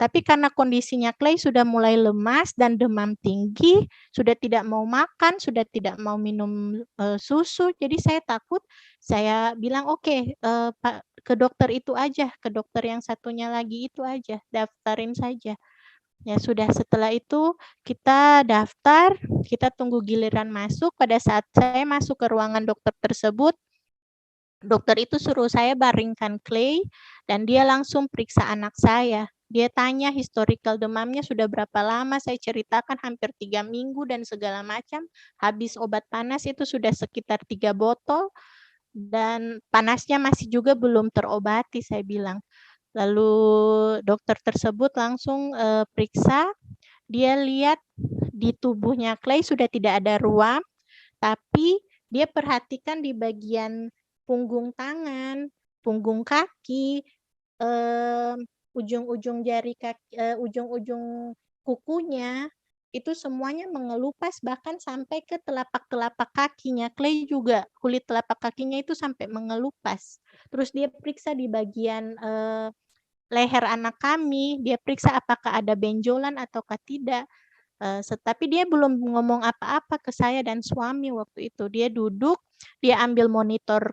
tapi karena kondisinya Clay sudah mulai lemas dan demam tinggi, sudah tidak mau makan, sudah tidak mau minum susu. Jadi saya takut, saya bilang, "Oke, Pak, ke dokter itu aja, ke dokter yang satunya lagi itu aja, daftarin saja." Ya sudah, setelah itu kita daftar, kita tunggu giliran masuk. Pada saat saya masuk ke ruangan dokter tersebut, dokter itu suruh saya baringkan Clay dan dia langsung periksa anak saya. Dia tanya historical demamnya sudah berapa lama, saya ceritakan hampir 3 minggu dan segala macam. Habis obat panas itu sudah sekitar 3 botol dan panasnya masih juga belum terobati, saya bilang. Lalu dokter tersebut langsung periksa, dia lihat di tubuhnya Clay sudah tidak ada ruam, tapi dia perhatikan di bagian punggung tangan, punggung kaki, ujung-ujung jari kaki, ujung-ujung kukunya, itu semuanya mengelupas bahkan sampai ke telapak-telapak kakinya. Clay juga kulit telapak kakinya itu sampai mengelupas. Terus dia periksa di bagian leher anak kami, dia periksa apakah ada benjolan ataukah tidak. Tapi dia belum ngomong apa-apa ke saya dan suami waktu itu. Dia duduk, dia ambil monitor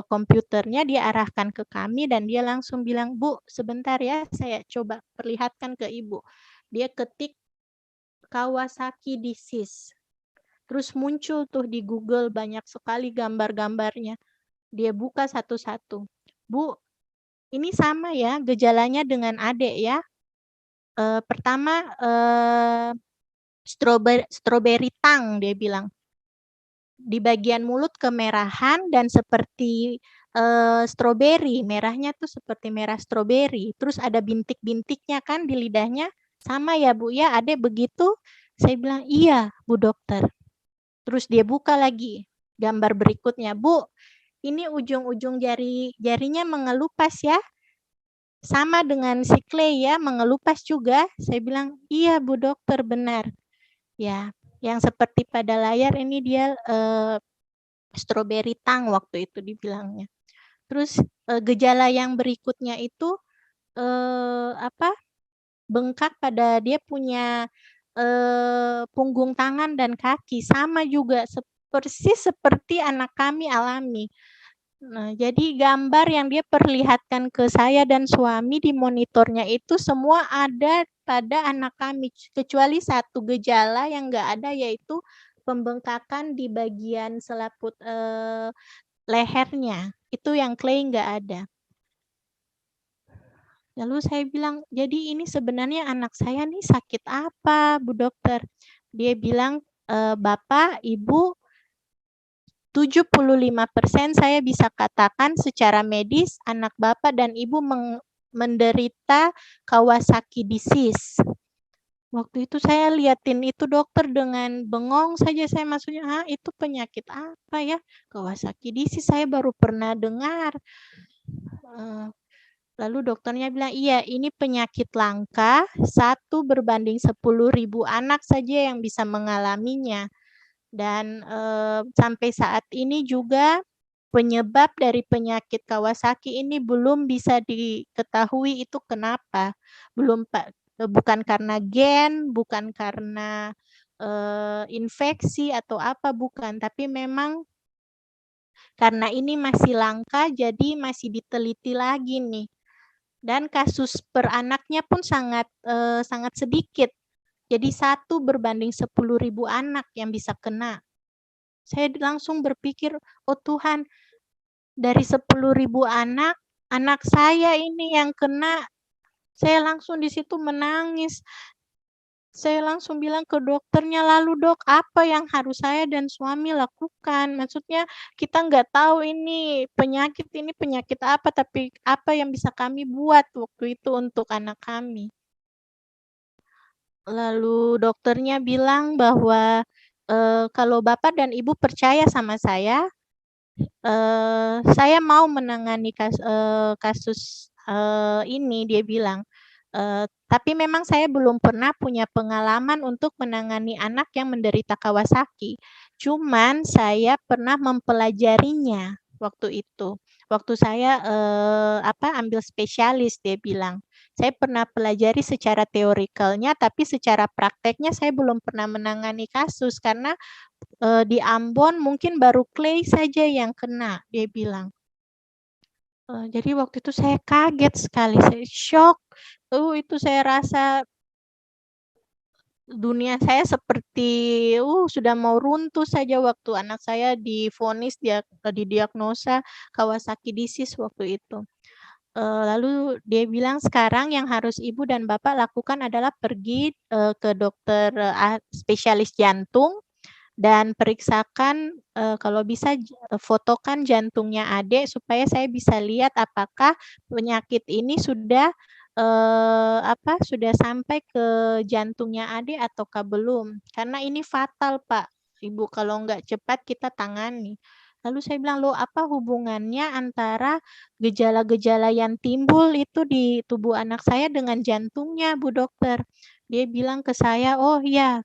komputernya, dia arahkan ke kami dan dia langsung bilang, "Bu, sebentar ya, saya coba perlihatkan ke Ibu." Dia ketik Kawasaki disease. Terus muncul tuh di Google banyak sekali gambar-gambarnya. Dia buka satu-satu. "Bu, ini sama ya gejalanya dengan adik ya. Pertama strawberry tongue," dia bilang. Di bagian mulut kemerahan dan seperti stroberi, merahnya tuh seperti merah stroberi. Terus ada bintik-bintiknya kan di lidahnya. Sama ya Bu ya, adek begitu? Saya bilang, "Iya Bu dokter." Terus dia buka lagi gambar berikutnya, "Bu, ini ujung-ujung jarinya mengelupas ya. Sama dengan si Clay ya, mengelupas juga." Saya bilang, "Iya Bu dokter, benar." Ya, yang seperti pada layar ini dia strawberry tongue waktu itu dibilangnya. Terus gejala yang berikutnya itu bengkak pada dia punya punggung tangan dan kaki, sama juga persis seperti anak kami alami. Nah, jadi gambar yang dia perlihatkan ke saya dan suami di monitornya itu semua ada pada anak kami, kecuali satu gejala yang nggak ada, yaitu pembengkakan di bagian selaput lehernya. Itu yang Clay nggak ada. Lalu saya bilang, "Jadi ini sebenarnya anak saya nih sakit apa, Bu Dokter?" Dia bilang, "Bapak, Ibu, 75% saya bisa katakan secara medis anak Bapak dan Ibu menderita Kawasaki disease." Waktu itu saya liatin itu dokter dengan bengong saja, saya maksudnya, itu penyakit apa ya? Kawasaki disease saya baru pernah dengar. Lalu dokternya bilang, "Iya, ini penyakit langka, 1 berbanding 10.000 anak saja yang bisa mengalaminya." Dan sampai saat ini juga penyebab dari penyakit Kawasaki ini belum bisa diketahui itu kenapa. Bukan karena gen, bukan karena infeksi atau apa, bukan. Tapi memang karena ini masih langka, jadi masih diteliti lagi nih. Dan kasus per anaknya pun sangat sedikit. Jadi 1 berbanding 10.000 anak yang bisa kena. Saya langsung berpikir, "Oh Tuhan, dari 10.000 anak, anak saya ini yang kena." Saya langsung di situ menangis. Saya langsung bilang ke dokternya, "Lalu Dok, apa yang harus saya dan suami lakukan?" Maksudnya kita nggak tahu ini penyakit apa, tapi apa yang bisa kami buat waktu itu untuk anak kami. Lalu dokternya bilang bahwa kalau Bapak dan Ibu percaya sama saya mau menangani kasus ini, dia bilang. Tapi memang saya belum pernah punya pengalaman untuk menangani anak yang menderita Kawasaki. Cuman saya pernah mempelajarinya waktu itu. Waktu saya ambil spesialis, dia bilang. Saya pernah pelajari secara teorikalnya, tapi secara prakteknya saya belum pernah menangani kasus karena di Ambon mungkin baru Clay saja yang kena, dia bilang. Jadi waktu itu saya kaget sekali, saya shock. Itu saya rasa dunia saya seperti sudah mau runtuh saja waktu anak saya divonis didiagnosa Kawasaki disease waktu itu. Lalu dia bilang sekarang yang harus ibu dan bapak lakukan adalah pergi ke dokter spesialis jantung dan periksakan kalau bisa fotokan jantungnya adik supaya saya bisa lihat apakah penyakit ini sudah sudah sampai ke jantungnya adik ataukah belum. Karena ini fatal, Pak. Ibu kalau nggak cepat kita tangani. Lalu saya bilang, loh apa hubungannya antara gejala-gejala yang timbul itu di tubuh anak saya dengan jantungnya, Bu Dokter? Dia bilang ke saya, oh ya,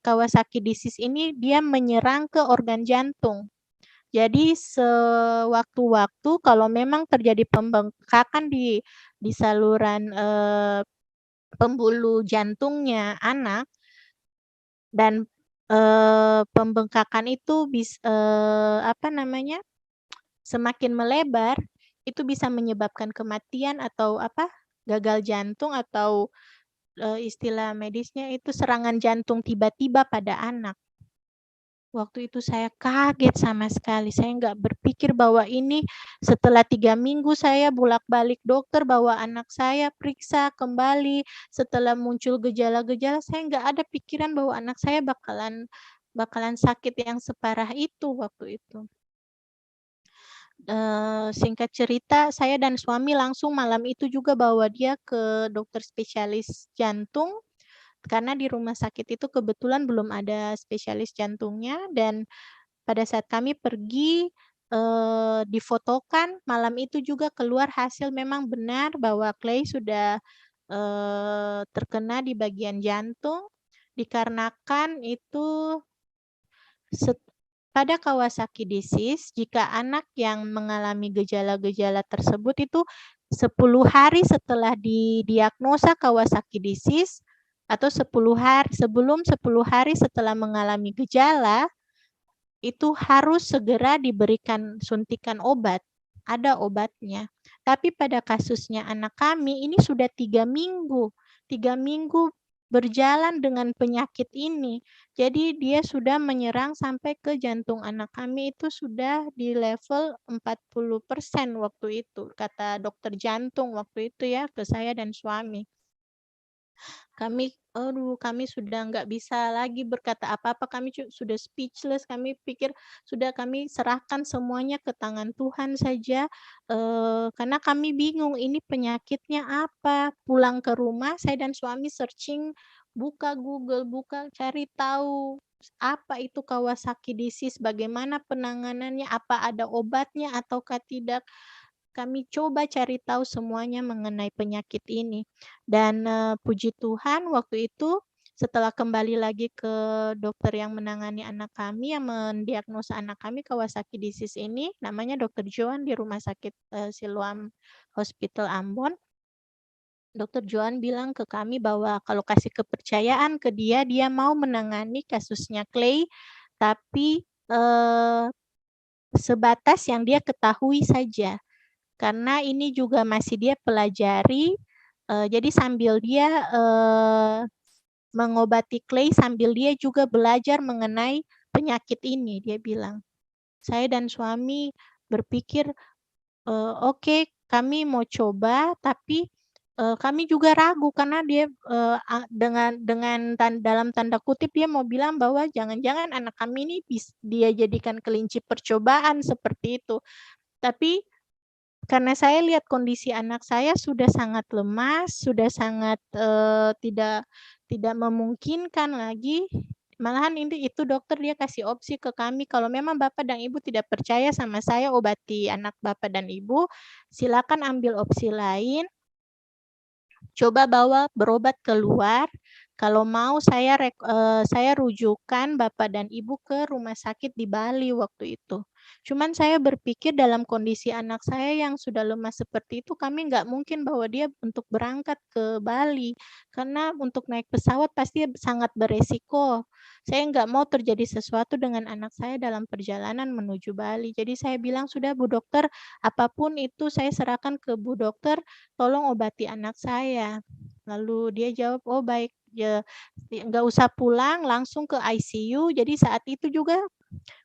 Kawasaki disease ini dia menyerang ke organ jantung. Jadi sewaktu-waktu kalau memang terjadi pembengkakan di saluran pembuluh jantungnya anak dan pembengkakan itu semakin melebar, itu bisa menyebabkan kematian atau gagal jantung atau istilah medisnya itu serangan jantung tiba-tiba pada anak. Waktu itu saya kaget sama sekali. Saya nggak berpikir bahwa ini setelah 3 minggu saya bolak-balik dokter bawa anak saya periksa kembali. Setelah muncul gejala-gejala, saya nggak ada pikiran bahwa anak saya bakalan sakit yang separah itu waktu itu. Singkat cerita, saya dan suami langsung malam itu juga bawa dia ke dokter spesialis jantung karena di rumah sakit itu kebetulan belum ada spesialis jantungnya dan pada saat kami pergi difotokan malam itu juga keluar hasil memang benar bahwa Clay sudah terkena di bagian jantung dikarenakan itu pada Kawasaki disease jika anak yang mengalami gejala-gejala tersebut itu 10 hari setelah didiagnosa Kawasaki disease atau 10 hari sebelum 10 hari setelah mengalami gejala itu harus segera diberikan suntikan obat. Ada obatnya. Tapi pada kasusnya anak kami ini sudah 3 minggu. 3 minggu berjalan dengan penyakit ini. Jadi dia sudah menyerang sampai ke jantung anak kami itu sudah di level 40% waktu itu. Kata dokter jantung waktu itu ya ke saya dan suami. Kami sudah nggak bisa lagi berkata apa-apa, kami sudah speechless, kami pikir sudah kami serahkan semuanya ke tangan Tuhan saja, karena kami bingung ini penyakitnya apa. Pulang ke rumah saya dan suami searching, buka Google, cari tahu apa itu Kawasaki disease, bagaimana penanganannya, apa ada obatnya ataukah tidak. Kami coba cari tahu semuanya mengenai penyakit ini. Dan puji Tuhan waktu itu setelah kembali lagi ke dokter yang menangani anak kami, yang mendiagnosa anak kami Kawasaki disease ini, namanya Dr. Joan di Rumah Sakit Siloam Hospital Ambon. Dr. Joan bilang ke kami bahwa kalau kasih kepercayaan ke dia, dia mau menangani kasusnya Clay, tapi sebatas yang dia ketahui saja. Karena ini juga masih dia pelajari, jadi sambil dia mengobati Clay, sambil dia juga belajar mengenai penyakit ini, dia bilang. Saya dan suami berpikir, oke, kami mau coba, tapi kami juga ragu karena dia dalam tanda kutip dia mau bilang bahwa jangan-jangan anak kami ini dia jadikan kelinci percobaan seperti itu. Tapi karena saya lihat kondisi anak saya sudah sangat lemas, sudah sangat tidak memungkinkan lagi. Malahan itu dokter dia kasih opsi ke kami, kalau memang Bapak dan Ibu tidak percaya sama saya obati anak Bapak dan Ibu, silakan ambil opsi lain. Coba bawa berobat keluar. Kalau mau saya rujukan Bapak dan Ibu ke rumah sakit di Bali waktu itu. Cuman saya berpikir dalam kondisi anak saya yang sudah lemas seperti itu, kami nggak mungkin bawa dia untuk berangkat ke Bali. Karena untuk naik pesawat pasti sangat beresiko. Saya nggak mau terjadi sesuatu dengan anak saya dalam perjalanan menuju Bali. Jadi saya bilang, sudah Bu Dokter, apapun itu saya serahkan ke Bu Dokter, tolong obati anak saya. Lalu dia jawab, oh baik, ya nggak usah pulang, langsung ke ICU. Jadi saat itu juga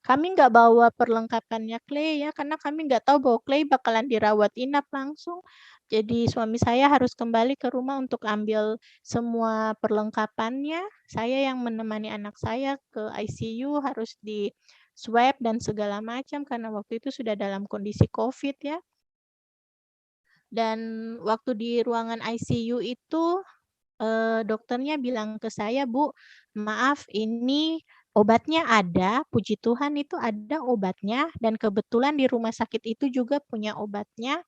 kami nggak bawa perlengkapannya Clay ya, karena kami nggak tahu bahwa Clay bakalan dirawat inap langsung. Jadi suami saya harus kembali ke rumah untuk ambil semua perlengkapannya. Saya yang menemani anak saya ke ICU, harus di swab dan segala macam karena waktu itu sudah dalam kondisi COVID ya. Dan waktu di ruangan ICU itu dokternya bilang ke saya, "Bu, maaf ini obatnya ada, puji Tuhan itu ada obatnya dan kebetulan di rumah sakit itu juga punya obatnya.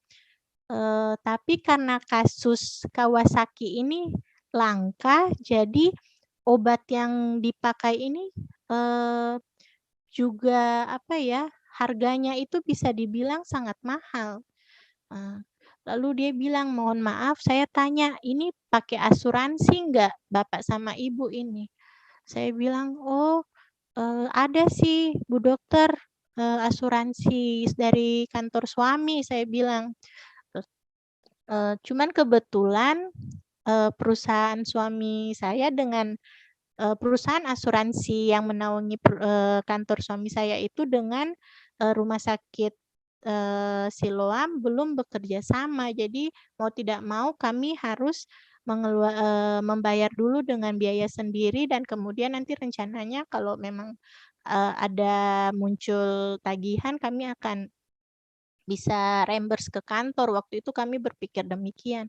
Tapi karena kasus Kawasaki ini langka, jadi obat yang dipakai ini juga apa ya, harganya itu bisa dibilang sangat mahal." Lalu dia bilang, "Mohon maaf," saya tanya, "ini pakai asuransi nggak Bapak sama Ibu ini?" Saya bilang, "Oh, ada sih Bu Dokter, asuransi dari kantor suami," saya bilang. Terus, cuman kebetulan, perusahaan suami saya dengan perusahaan asuransi yang menaungi kantor suami saya itu dengan rumah sakit Siloam belum bekerja sama. Jadi mau tidak mau kami harus membayar dulu dengan biaya sendiri dan kemudian nanti rencananya kalau memang ada muncul tagihan kami akan bisa reimburse ke kantor. Waktu itu kami berpikir demikian.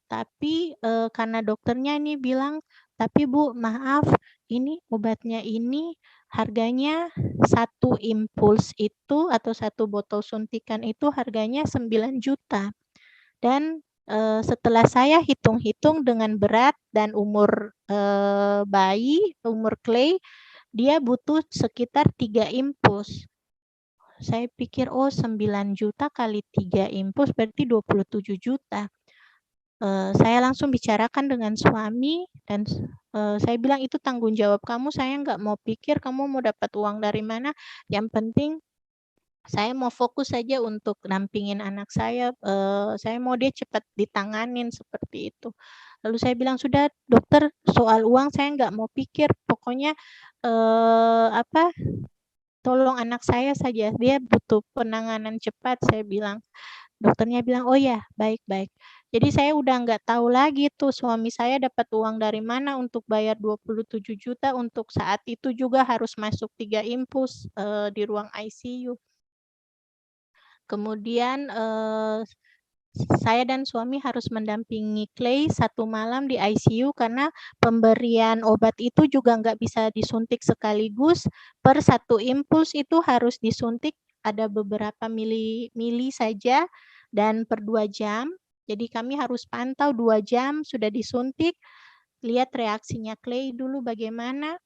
Tapi karena dokternya ini bilang, "Tapi Bu, maaf, ini obatnya ini harganya satu impuls itu atau satu botol suntikan itu harganya 9 juta." Dan setelah saya hitung-hitung dengan berat dan umur bayi, umur Clay, dia butuh sekitar 3 impuls. Saya pikir, oh 9 juta kali 3 impuls berarti 27 juta. Saya langsung bicarakan dengan suami dan saya bilang, "Itu tanggung jawab kamu, saya nggak mau pikir kamu mau dapat uang dari mana, yang penting saya mau fokus saja untuk nampingin anak saya mau dia cepat ditanganin," seperti itu. Lalu saya bilang, "Sudah dokter, soal uang saya nggak mau pikir, pokoknya tolong anak saya saja, dia butuh penanganan cepat," saya bilang. Dokternya bilang, "Oh ya, baik-baik." Jadi saya udah nggak tahu lagi tuh suami saya dapat uang dari mana untuk bayar 27 juta untuk saat itu juga harus masuk 3 impuls di ruang ICU. Kemudian saya dan suami harus mendampingi Clay 1 malam di ICU karena pemberian obat itu juga nggak bisa disuntik sekaligus, per 1 impuls itu harus disuntik ada beberapa mili saja dan per 2 jam. Jadi kami harus pantau 2 jam sudah disuntik, lihat reaksinya Clay dulu bagaimana,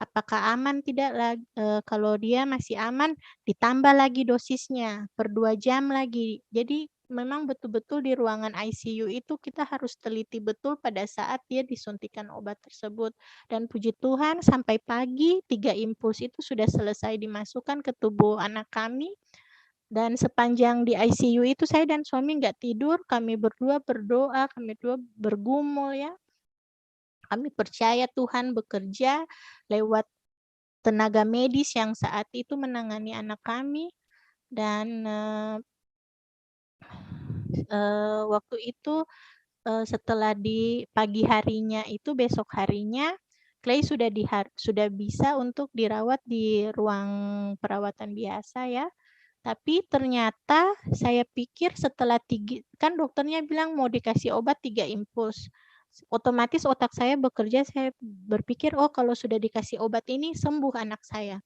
apakah aman tidak, kalau dia masih aman ditambah lagi dosisnya per 2 jam lagi. Jadi memang betul-betul di ruangan ICU itu kita harus teliti betul pada saat dia disuntikan obat tersebut. Dan puji Tuhan sampai pagi 3 impuls itu sudah selesai dimasukkan ke tubuh anak kami. Dan sepanjang di ICU itu saya dan suami nggak tidur, kami berdua berdoa, kami berdua bergumul ya. Kami percaya Tuhan bekerja lewat tenaga medis yang saat itu menangani anak kami dan waktu itu setelah di pagi harinya itu besok harinya Clay sudah bisa untuk dirawat di ruang perawatan biasa ya. Tapi ternyata saya pikir setelah kan dokternya bilang mau dikasih obat 3 impuls. Otomatis otak saya bekerja, saya berpikir, "Oh kalau sudah dikasih obat ini sembuh anak saya."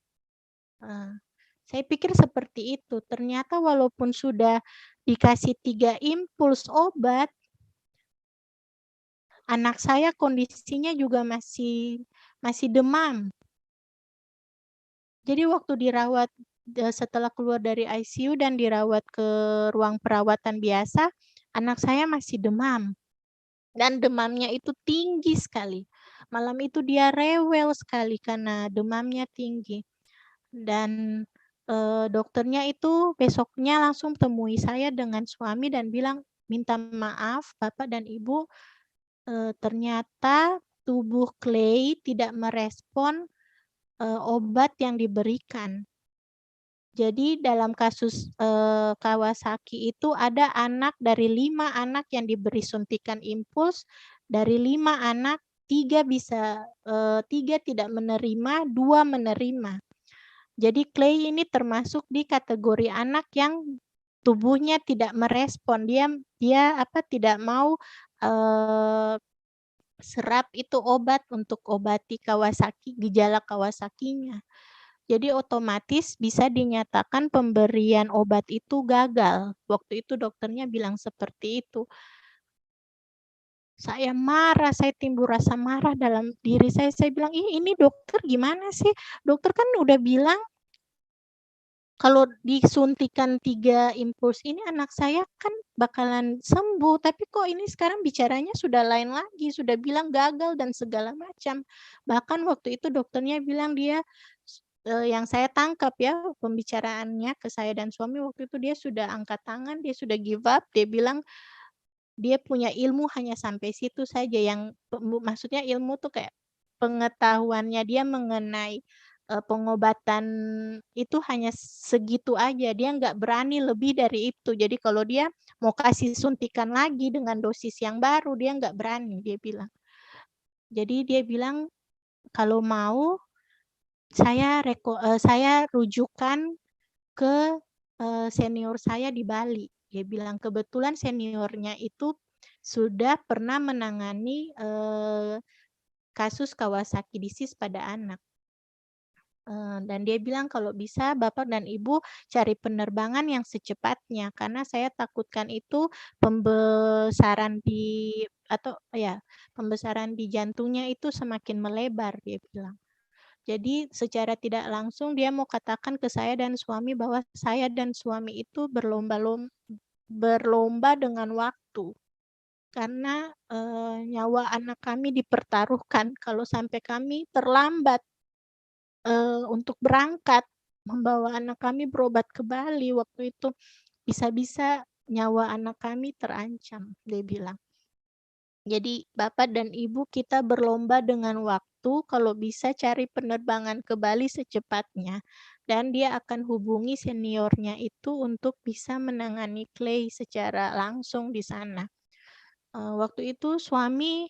Saya pikir seperti itu, ternyata walaupun sudah dikasih 3 impuls obat, anak saya kondisinya juga masih demam. Jadi waktu dirawat setelah keluar dari ICU dan dirawat ke ruang perawatan biasa, anak saya masih demam. Dan demamnya itu tinggi sekali. Malam itu dia rewel sekali karena demamnya tinggi. Dan dokternya itu besoknya langsung temui saya dengan suami dan bilang, "Minta maaf Bapak dan Ibu, ternyata tubuh Clay tidak merespon obat yang diberikan." Jadi dalam kasus Kawasaki itu ada dari 5 anak yang diberi suntikan impuls, dari 5 anak 3 tidak menerima, 2 menerima. Jadi Clay ini termasuk di kategori anak yang tubuhnya tidak merespon, dia tidak mau serap itu obat untuk obati gejala Kawasakinya. Jadi otomatis bisa dinyatakan pemberian obat itu gagal. Waktu itu dokternya bilang seperti itu. Saya marah, saya timbul rasa marah dalam diri saya. Saya bilang, ini dokter gimana sih? Dokter kan udah bilang kalau disuntikan 3 impuls ini anak saya kan bakalan sembuh, tapi kok ini sekarang bicaranya sudah lain lagi, sudah bilang gagal dan segala macam. Bahkan waktu itu dokternya bilang yang saya tangkap ya pembicaraannya ke saya dan suami waktu itu dia sudah angkat tangan, dia sudah give up, dia bilang dia punya ilmu hanya sampai situ saja yang maksudnya ilmu tuh kayak pengetahuannya dia mengenai pengobatan itu hanya segitu aja, dia nggak berani lebih dari itu. Jadi kalau dia mau kasih suntikan lagi dengan dosis yang baru, dia nggak berani, dia bilang. Jadi dia bilang, kalau mau saya rujukan ke senior saya di Bali. Dia bilang kebetulan seniornya itu sudah pernah menangani kasus Kawasaki disease pada anak. Dan dia bilang kalau bisa Bapak dan Ibu cari penerbangan yang secepatnya karena saya takutkan itu pembesaran di jantungnya itu semakin melebar, dia bilang. Jadi secara tidak langsung dia mau katakan ke saya dan suami bahwa saya dan suami itu berlomba dengan waktu. Karena nyawa anak kami dipertaruhkan kalau sampai kami terlambat untuk berangkat membawa anak kami berobat ke Bali waktu itu bisa-bisa nyawa anak kami terancam, dia bilang. Jadi Bapak dan Ibu kita berlomba dengan waktu, kalau bisa cari penerbangan ke Bali secepatnya. Dan dia akan hubungi seniornya itu untuk bisa menangani Clay secara langsung di sana. Waktu itu suami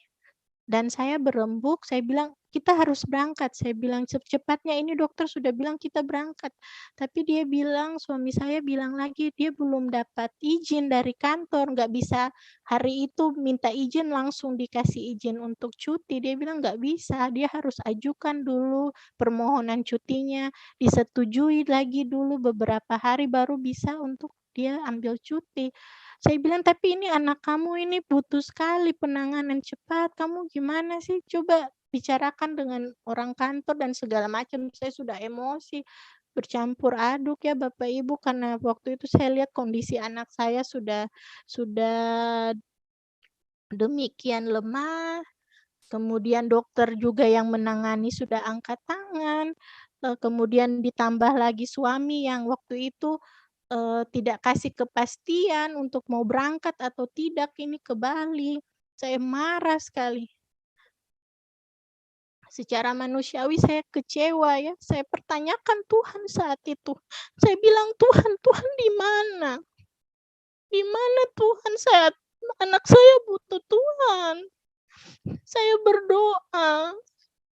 dan saya berembuk, saya bilang, kita harus berangkat. Saya bilang, secepatnya ini dokter sudah bilang kita berangkat. Tapi dia bilang, suami saya bilang lagi, dia belum dapat izin dari kantor, nggak bisa hari itu minta izin langsung dikasih izin untuk cuti. Dia bilang nggak bisa, dia harus ajukan dulu permohonan cutinya, disetujui lagi dulu beberapa hari baru bisa untuk dia ambil cuti. Saya bilang, tapi ini anak kamu ini butuh sekali penanganan cepat. Kamu gimana sih? Coba bicarakan dengan orang kantor dan segala macam. Saya sudah emosi, bercampur aduk ya Bapak Ibu karena waktu itu saya lihat kondisi anak saya sudah demikian lemah. Kemudian dokter juga yang menangani sudah angkat tangan. Kemudian ditambah lagi suami yang waktu itu tidak kasih kepastian untuk mau berangkat atau tidak ini ke Bali. Saya marah sekali. Secara manusiawi saya kecewa ya. Saya pertanyakan Tuhan saat itu. Saya bilang, Tuhan di mana? Di mana Tuhan saat anak saya butuh Tuhan? Saya berdoa.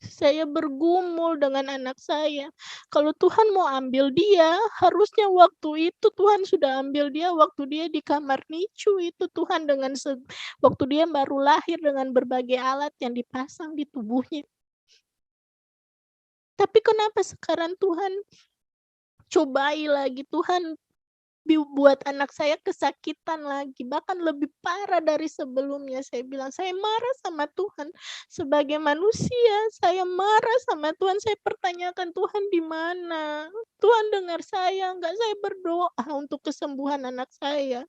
Saya bergumul dengan anak saya. Kalau Tuhan mau ambil dia, harusnya waktu itu Tuhan sudah ambil dia waktu dia di kamar NICU itu Tuhan dengan waktu dia baru lahir dengan berbagai alat yang dipasang di tubuhnya. Tapi kenapa sekarang Tuhan cobai lagi, Tuhan buat anak saya kesakitan lagi, bahkan lebih parah dari sebelumnya. Saya bilang, saya marah sama Tuhan. Sebagai manusia, saya marah sama Tuhan. Saya pertanyakan, Tuhan di mana? Tuhan dengar saya, enggak saya berdoa untuk kesembuhan anak saya.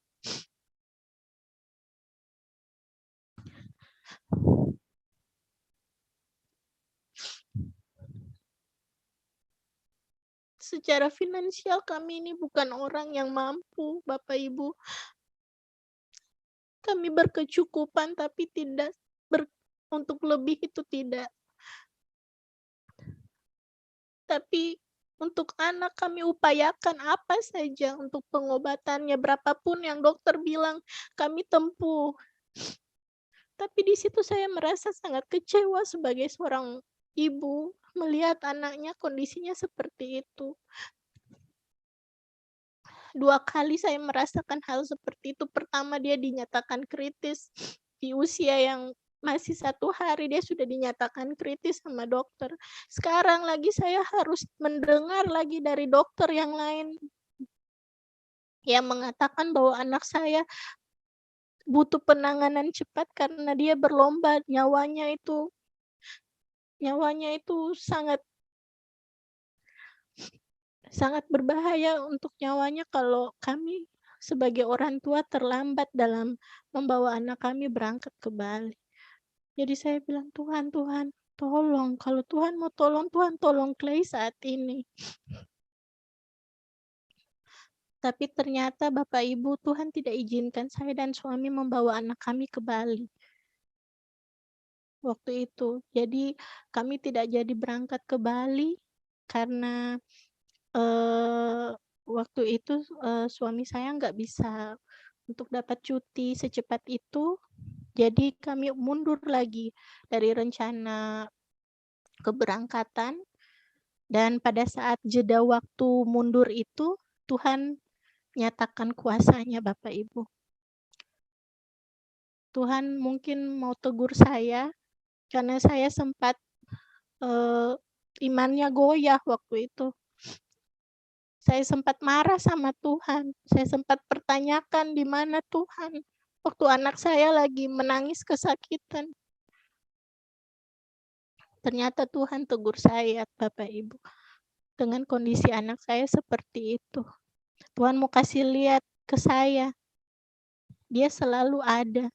Secara finansial kami ini bukan orang yang mampu, Bapak Ibu. Kami berkecukupan tapi tidak untuk lebih itu tidak. Tapi Untuk anak kami upayakan apa saja untuk pengobatannya, berapapun yang dokter bilang kami tempuh. Tapi di situ saya merasa sangat kecewa sebagai seorang ibu melihat anaknya kondisinya seperti itu. 2 kali saya merasakan hal seperti itu. Pertama dia dinyatakan kritis di usia yang masih 1 hari dia sudah dinyatakan kritis sama dokter. Sekarang lagi saya harus mendengar lagi dari dokter yang lain yang mengatakan bahwa anak saya butuh penanganan cepat karena dia berlomba nyawanya itu sangat berbahaya untuk nyawanya kalau kami sebagai orang tua terlambat dalam membawa anak kami berangkat ke Bali. Jadi saya bilang, "Tuhan, Tuhan, tolong, kalau Tuhan mau tolong, Tuhan tolong Clay saat ini." Tapi ternyata Bapak Ibu, Tuhan tidak izinkan saya dan suami membawa anak kami ke Bali waktu itu. Jadi kami tidak jadi berangkat ke Bali karena waktu itu, suami saya nggak bisa untuk dapat cuti secepat itu, jadi kami mundur lagi dari rencana keberangkatan dan pada saat jeda waktu mundur itu, Tuhan nyatakan kuasanya Bapak Ibu. Tuhan mungkin mau tegur saya, karena saya sempat, imannya goyah waktu itu. Saya sempat marah sama Tuhan, saya sempat pertanyakan, "Di mana Tuhan?" Waktu anak saya lagi menangis kesakitan. Ternyata Tuhan tegur saya, Bapak Ibu, dengan kondisi anak saya seperti itu. Tuhan mau kasih lihat ke saya, Dia selalu ada.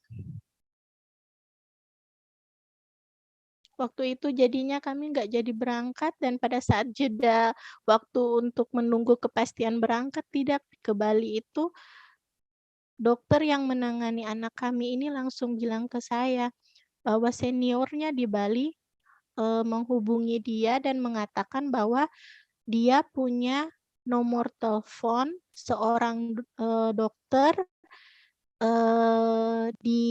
Waktu itu jadinya kami nggak jadi berangkat dan pada saat jeda waktu untuk menunggu kepastian berangkat tidak ke Bali itu, dokter yang menangani anak kami ini langsung bilang ke saya bahwa seniornya di Bali menghubungi dia dan mengatakan bahwa dia punya nomor telepon seorang dokter di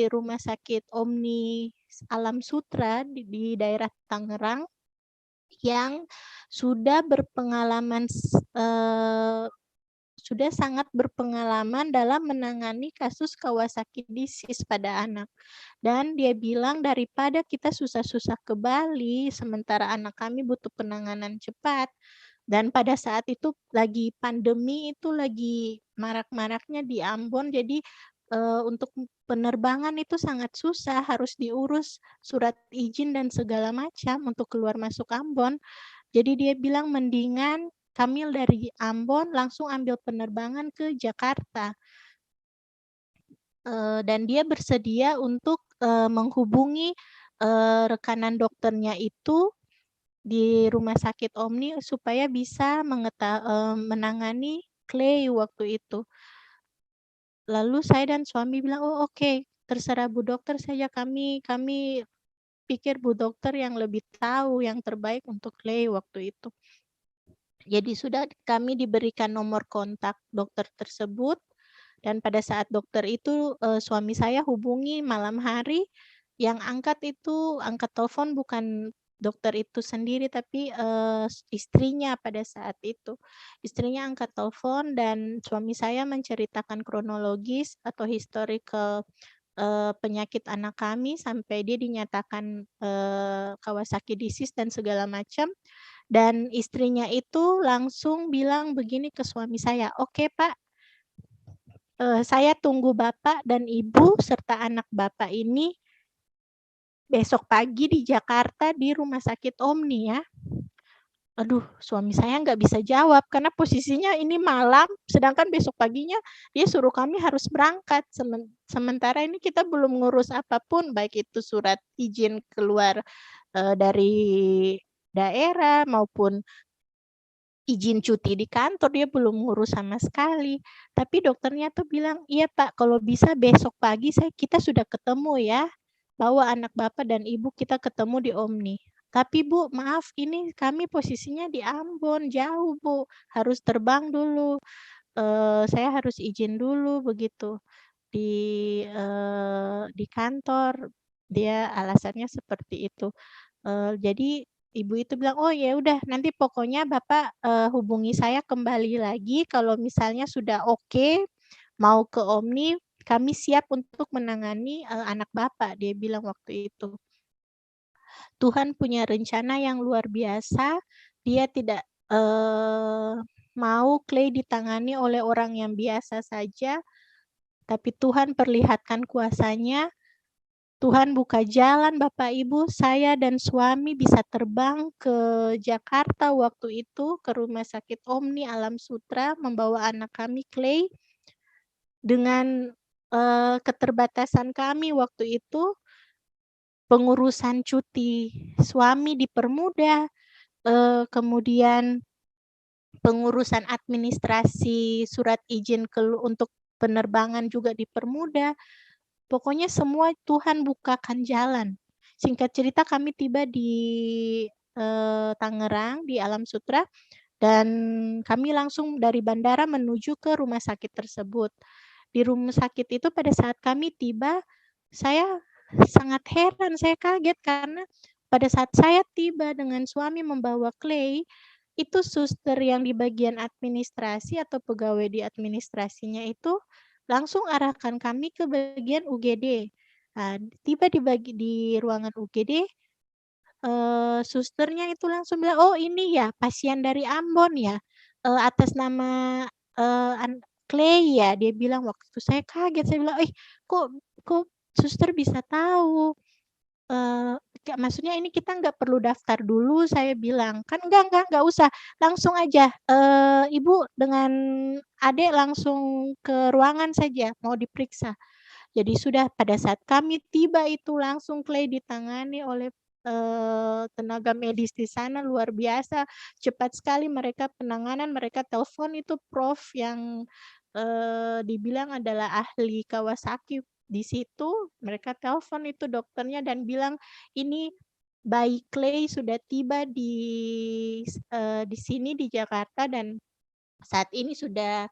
Rumah Sakit Omni Alam Sutra di daerah Tangerang yang sudah berpengalaman sudah sangat berpengalaman dalam menangani kasus Kawasaki disease pada anak. Dan dia bilang daripada kita susah-susah ke Bali, sementara anak kami butuh penanganan cepat. Dan pada saat itu lagi pandemi itu lagi marak-maraknya di Ambon, jadi untuk penerbangan itu sangat susah, harus diurus surat izin dan segala macam untuk keluar masuk Ambon. Jadi dia bilang mendingan kami dari Ambon langsung ambil penerbangan ke Jakarta. Dan dia bersedia untuk menghubungi rekanan dokternya itu di Rumah Sakit Omni supaya bisa menangani Clay waktu itu. Lalu saya dan suami bilang, "Oh oke, terserah Bu Dokter saja, kami pikir Bu Dokter yang lebih tahu yang terbaik untuk Clay waktu itu." Jadi sudah kami diberikan nomor kontak dokter tersebut dan pada saat dokter itu suami saya hubungi malam hari, yang angkat telepon bukan dokter itu sendiri tapi istrinya pada saat itu. Istrinya angkat telepon dan suami saya menceritakan kronologis atau historical penyakit anak kami sampai dia dinyatakan Kawasaki disease dan segala macam. Dan istrinya itu langsung bilang begini ke suami saya, "Oke Pak, saya tunggu Bapak dan Ibu serta anak Bapak ini besok pagi di Jakarta di Rumah Sakit Omni ya." Aduh, suami saya nggak bisa jawab karena posisinya ini malam, sedangkan besok paginya dia suruh kami harus berangkat. Sementara ini kita belum ngurus apapun, baik itu surat izin keluar dari daerah maupun izin cuti di kantor, dia belum ngurus sama sekali. Tapi dokternya tuh bilang, "Iya Pak, kalau bisa besok pagi kita sudah ketemu ya. Bawa anak Bapak dan Ibu kita ketemu di Omni." "Tapi Bu, maaf ini kami posisinya di Ambon, jauh Bu, harus terbang dulu, saya harus izin dulu," begitu, di kantor. Dia alasannya seperti itu. Jadi ibu itu bilang, "Oh ya udah nanti pokoknya Bapak, hubungi saya kembali lagi kalau misalnya sudah oke, mau ke Omni, kami siap untuk menangani, anak Bapak," dia bilang waktu itu. Tuhan punya rencana yang luar biasa, dia tidak, mau Clay ditangani oleh orang yang biasa saja, tapi Tuhan perlihatkan kuasa-Nya, Tuhan buka jalan Bapak Ibu, saya dan suami bisa terbang ke Jakarta waktu itu, ke Rumah Sakit Omni Alam Sutra, membawa anak kami Clay. Dengan, keterbatasan kami waktu itu, pengurusan cuti suami dipermudah, kemudian pengurusan administrasi surat izin untuk penerbangan juga dipermudah. Pokoknya semua Tuhan bukakan jalan. Singkat cerita kami tiba di, Tangerang, di Alam Sutra, dan kami langsung dari bandara menuju ke rumah sakit tersebut. Di rumah sakit itu pada saat kami tiba, saya sangat heran, saya kaget karena pada saat saya tiba dengan suami membawa Clay, itu suster yang di bagian administrasi atau pegawai di administrasinya itu langsung arahkan kami ke bagian UGD. Tiba di ruangan UGD, susternya itu langsung bilang, "Oh ini ya pasien dari Ambon ya, atas nama, Clay ya?" Dia bilang waktu itu. Saya kaget, saya bilang, kok kok suster bisa tahu?" Maksudnya ini kita nggak perlu daftar dulu, saya bilang. "Kan enggak usah, langsung aja, Ibu dengan Adek langsung ke ruangan saja, mau diperiksa." Jadi sudah pada saat kami tiba itu langsung Clay ditangani oleh, tenaga medis di sana luar biasa, cepat sekali mereka penanganan, mereka telepon itu prof yang, dibilang adalah ahli Kawasaki di situ, mereka telepon itu dokternya dan bilang, "Ini bayi Clay sudah tiba di sini di Jakarta dan saat ini sudah,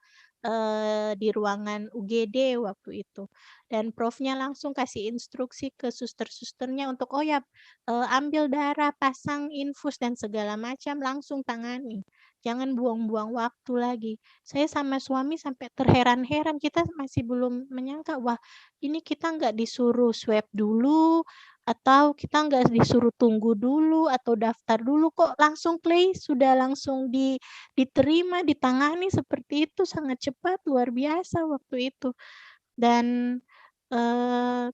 di ruangan UGD," waktu itu. Dan profnya langsung kasih instruksi ke suster-susternya untuk, "Oh ya, ambil darah, pasang infus dan segala macam, langsung tangani. Jangan buang-buang waktu lagi." Saya sama suami sampai terheran-heran, kita masih belum menyangka, wah ini kita nggak disuruh swab dulu, atau kita nggak disuruh tunggu dulu, atau daftar dulu, kok langsung Clay sudah langsung diterima, ditangani seperti itu, sangat cepat, luar biasa waktu itu. Dan, eee,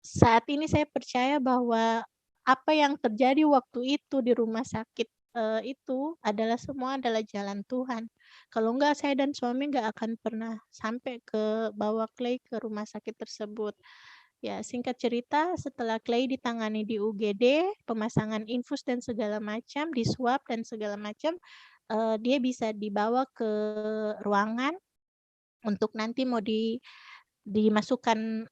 saat ini saya percaya bahwa apa yang terjadi waktu itu di rumah sakit, itu semua adalah jalan Tuhan. Kalau enggak saya dan suami nggak akan pernah sampai bawa Clay ke rumah sakit tersebut. Ya, singkat cerita setelah Clay ditangani di UGD, pemasangan infus dan segala macam, di-swab dan segala macam, dia bisa dibawa ke ruangan untuk nanti mau dimasukkan,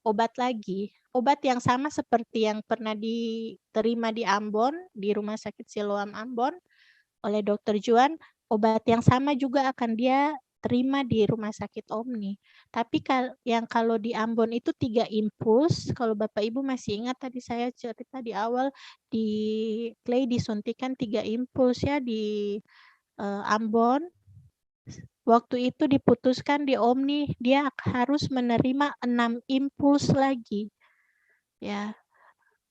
obat lagi. Obat yang sama seperti yang pernah diterima di Ambon, di Rumah Sakit Siloam Ambon oleh Dokter Juan, obat yang sama juga akan dia terima di Rumah Sakit Omni. Tapi kalau di Ambon itu 3 impuls, kalau Bapak Ibu masih ingat tadi saya cerita di awal, Clay disuntikan 3 impuls ya di, Ambon. Waktu itu diputuskan di Omni dia harus menerima 6 impuls lagi, ya.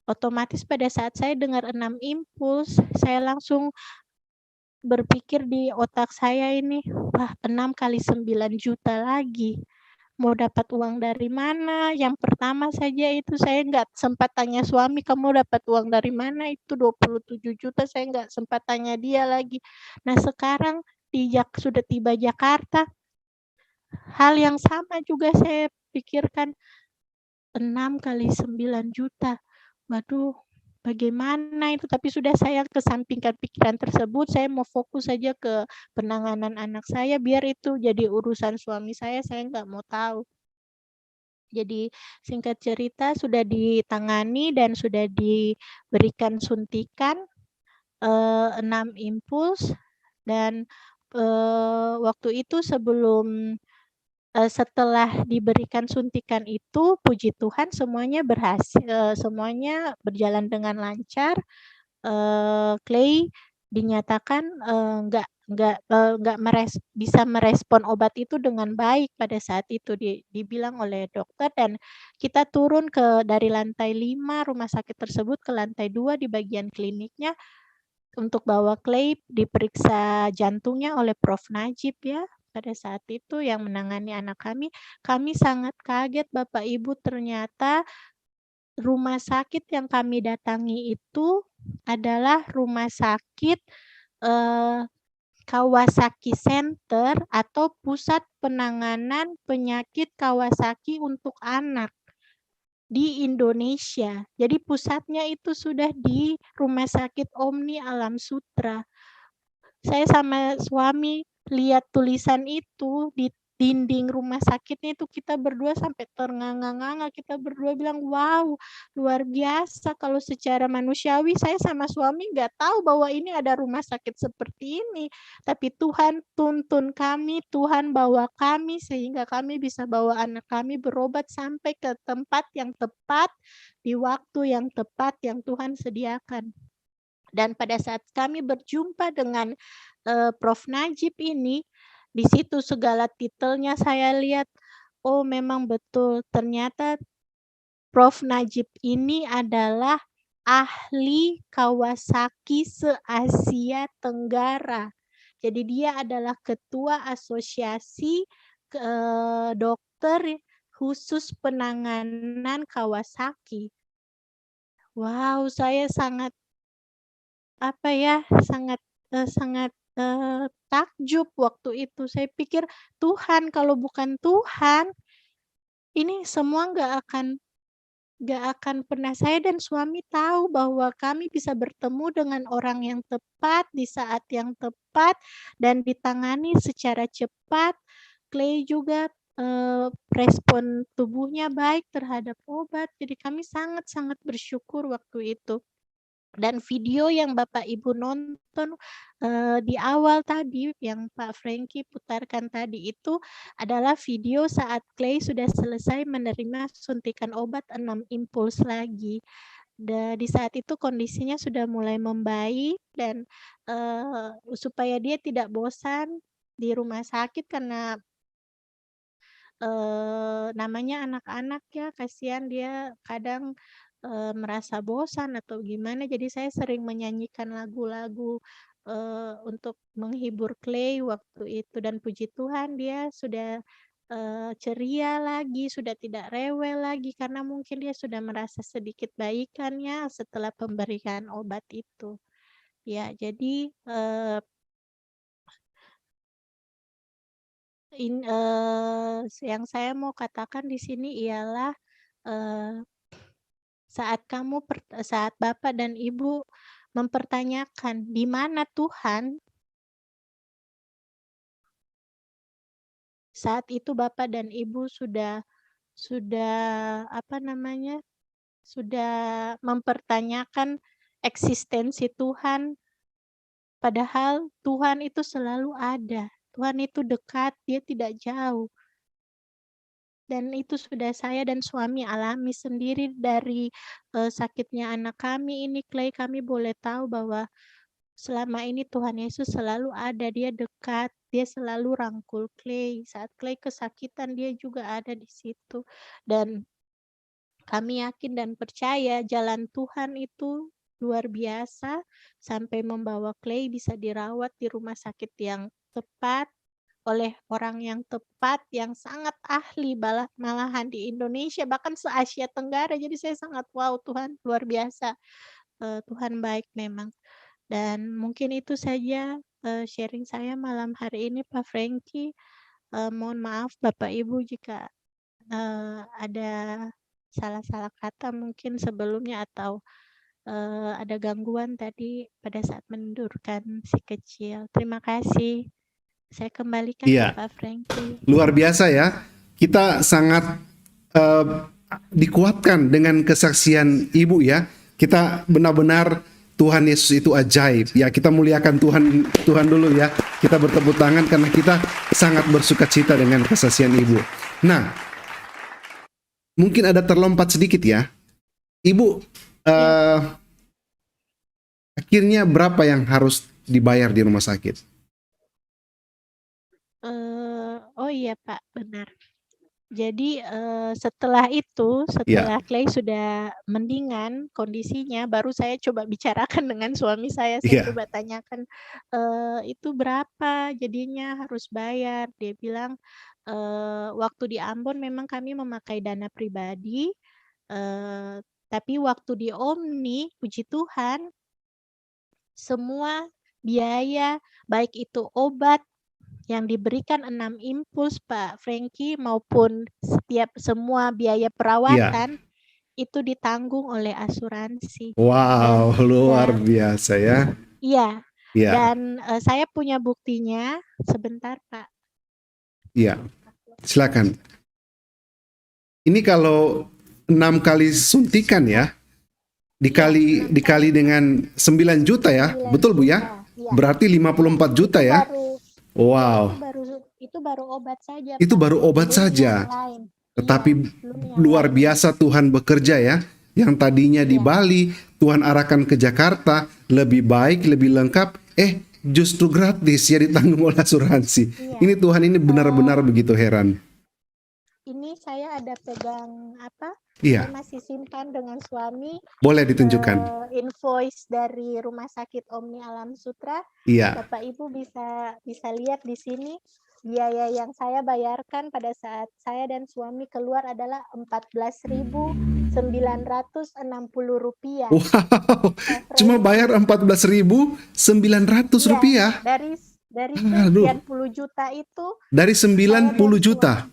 Otomatis pada saat saya dengar 6 impuls, saya langsung berpikir di otak saya ini, wah 6 kali 9 juta lagi, mau dapat uang dari mana? Yang pertama saja itu saya nggak sempat tanya suami, "Kamu dapat uang dari mana? Itu 27 juta," saya nggak sempat tanya dia lagi. Nah sekarang sudah tiba Jakarta, hal yang sama juga saya pikirkan, 6 kali 9 juta. Waduh, bagaimana itu? Tapi sudah saya kesampingkan pikiran tersebut, saya mau fokus saja ke penanganan anak saya, biar itu jadi urusan suami saya nggak mau tahu. Jadi singkat cerita sudah ditangani dan sudah diberikan suntikan 6 impuls dan waktu itu setelah diberikan suntikan itu, puji Tuhan semuanya berhasil, semuanya berjalan dengan lancar. Clay dinyatakan nggak bisa merespon obat itu dengan baik pada saat itu dibilang oleh dokter, dan kita turun dari lantai 5 rumah sakit tersebut ke lantai 2 di bagian kliniknya untuk bawa Clay diperiksa jantungnya oleh Prof. Najib ya. Pada saat itu yang menangani anak kami sangat kaget Bapak Ibu, ternyata rumah sakit yang kami datangi itu adalah rumah sakit Kawasaki Center atau Pusat Penanganan Penyakit Kawasaki untuk Anak di Indonesia. Jadi pusatnya itu sudah di Rumah Sakit Omni Alam Sutra. Saya sama suami lihat tulisan itu di dinding rumah sakitnya itu, kita berdua sampai ternganga-nganga, kita berdua bilang, wow, luar biasa. Kalau secara manusiawi saya sama suami nggak tahu bahwa ini ada rumah sakit seperti ini. Tapi Tuhan tuntun kami, Tuhan bawa kami sehingga kami bisa bawa anak kami berobat sampai ke tempat yang tepat, di waktu yang tepat yang Tuhan sediakan. Dan pada saat kami berjumpa dengan Prof. Najib ini, di situ segala titelnya saya lihat, oh memang betul, ternyata Prof. Najib ini adalah ahli Kawasaki se-Asia Tenggara. Jadi dia adalah ketua asosiasi dokter khusus penanganan Kawasaki. Wow, saya sangat takjub waktu itu. Saya pikir, Tuhan, kalau bukan Tuhan, ini semua nggak akan pernah. Saya dan suami tahu bahwa kami bisa bertemu dengan orang yang tepat di saat yang tepat dan ditangani secara cepat. Clay juga respon tubuhnya baik terhadap obat. Jadi kami sangat-sangat bersyukur waktu itu. Dan video yang Bapak Ibu nonton di awal tadi yang Pak Franky putarkan tadi itu adalah video saat Clay sudah selesai menerima suntikan obat 6 impuls lagi. Di saat itu kondisinya sudah mulai membaik dan supaya dia tidak bosan di rumah sakit karena namanya anak-anak ya, kasihan dia kadang merasa bosan atau gimana. Jadi saya sering menyanyikan lagu-lagu untuk menghibur Clay waktu itu, dan puji Tuhan dia sudah ceria lagi, sudah tidak rewel lagi karena mungkin dia sudah merasa sedikit baikannya setelah pemberian obat itu. Ya, jadi yang saya mau katakan di sini ialah saat Bapak dan Ibu mempertanyakan di mana Tuhan, saat itu Bapak dan Ibu sudah mempertanyakan eksistensi Tuhan, padahal Tuhan itu selalu ada. Tuhan itu dekat, dia tidak jauh. Dan itu sudah saya dan suami alami sendiri dari sakitnya anak kami ini, Clay. Kami boleh tahu bahwa selama ini Tuhan Yesus selalu ada, dia dekat, dia selalu rangkul Clay. Saat Clay kesakitan, dia juga ada di situ. Dan kami yakin dan percaya jalan Tuhan itu luar biasa sampai membawa Clay bisa dirawat di rumah sakit yang tepat, oleh orang yang tepat, yang sangat ahli, malahan di Indonesia, bahkan se-Asia Tenggara. Jadi saya sangat wow, Tuhan luar biasa. Tuhan baik memang. Dan mungkin itu saja sharing saya malam hari ini, Pak Franky. Mohon maaf Bapak Ibu jika ada salah-salah kata mungkin sebelumnya atau ada gangguan tadi pada saat menidurkan si kecil. Terima kasih. Saya kembalikan ke Iya, Pak Franky. luar biasa ya. Kita sangat eh, dikuatkan dengan kesaksian Ibu ya. Kita benar-benar Tuhan Yesus itu ajaib. Ya, kita muliakan Tuhan dulu ya. Kita bertepuk tangan karena kita sangat bersuka cita dengan kesaksian Ibu. Nah, mungkin ada terlompat sedikit ya. Ibu, akhirnya berapa yang harus dibayar di rumah sakit? Oh iya Pak, benar. Jadi setelah itu, Ya, setelah Clay sudah mendingan kondisinya, baru saya coba bicarakan dengan suami saya iya, coba tanyakan, "Itu berapa jadinya harus bayar?" Dia bilang, "Waktu di Ambon memang kami memakai dana pribadi, tapi waktu di Omni, puji Tuhan, semua biaya, baik itu obat yang diberikan 6 impuls Pak Frankie maupun semua biaya iya. perawatan itu ditanggung oleh asuransi. Wow, luar biasa ya. Iya, Iya, dan saya punya buktinya. Sebentar Pak. iya. Silakan. Ini kalau 6 kali suntikan ya, dikali dengan 9 juta ya, 9 betul Bu ya? juta. Iya. Berarti 54 juta Itu ya. baru Wow, itu baru obat saja itu Pak. baru obat Belum saja. yang lain. Tetapi Iya, belum yang luar lain. biasa Tuhan bekerja ya. Yang tadinya di Iya. Bali, Tuhan arahkan ke Jakarta, lebih baik, lebih lengkap. Justru gratis ya ditanggung oleh asuransi. Iya. Ini Tuhan ini benar-benar begitu heran. Ini saya ada pegang apa? Iya, Saya masih simpan dengan suami. boleh ditunjukkan. Invoice dari Rumah Sakit Omni Alam Sutra. Iya. Bapak Ibu bisa lihat di sini biaya yang saya bayarkan pada saat saya dan suami keluar adalah Rp14.960. Wow, cuma bayar 14.900 rupiah. Dari Aduh. sekian puluh juta itu. Dari 90 juta.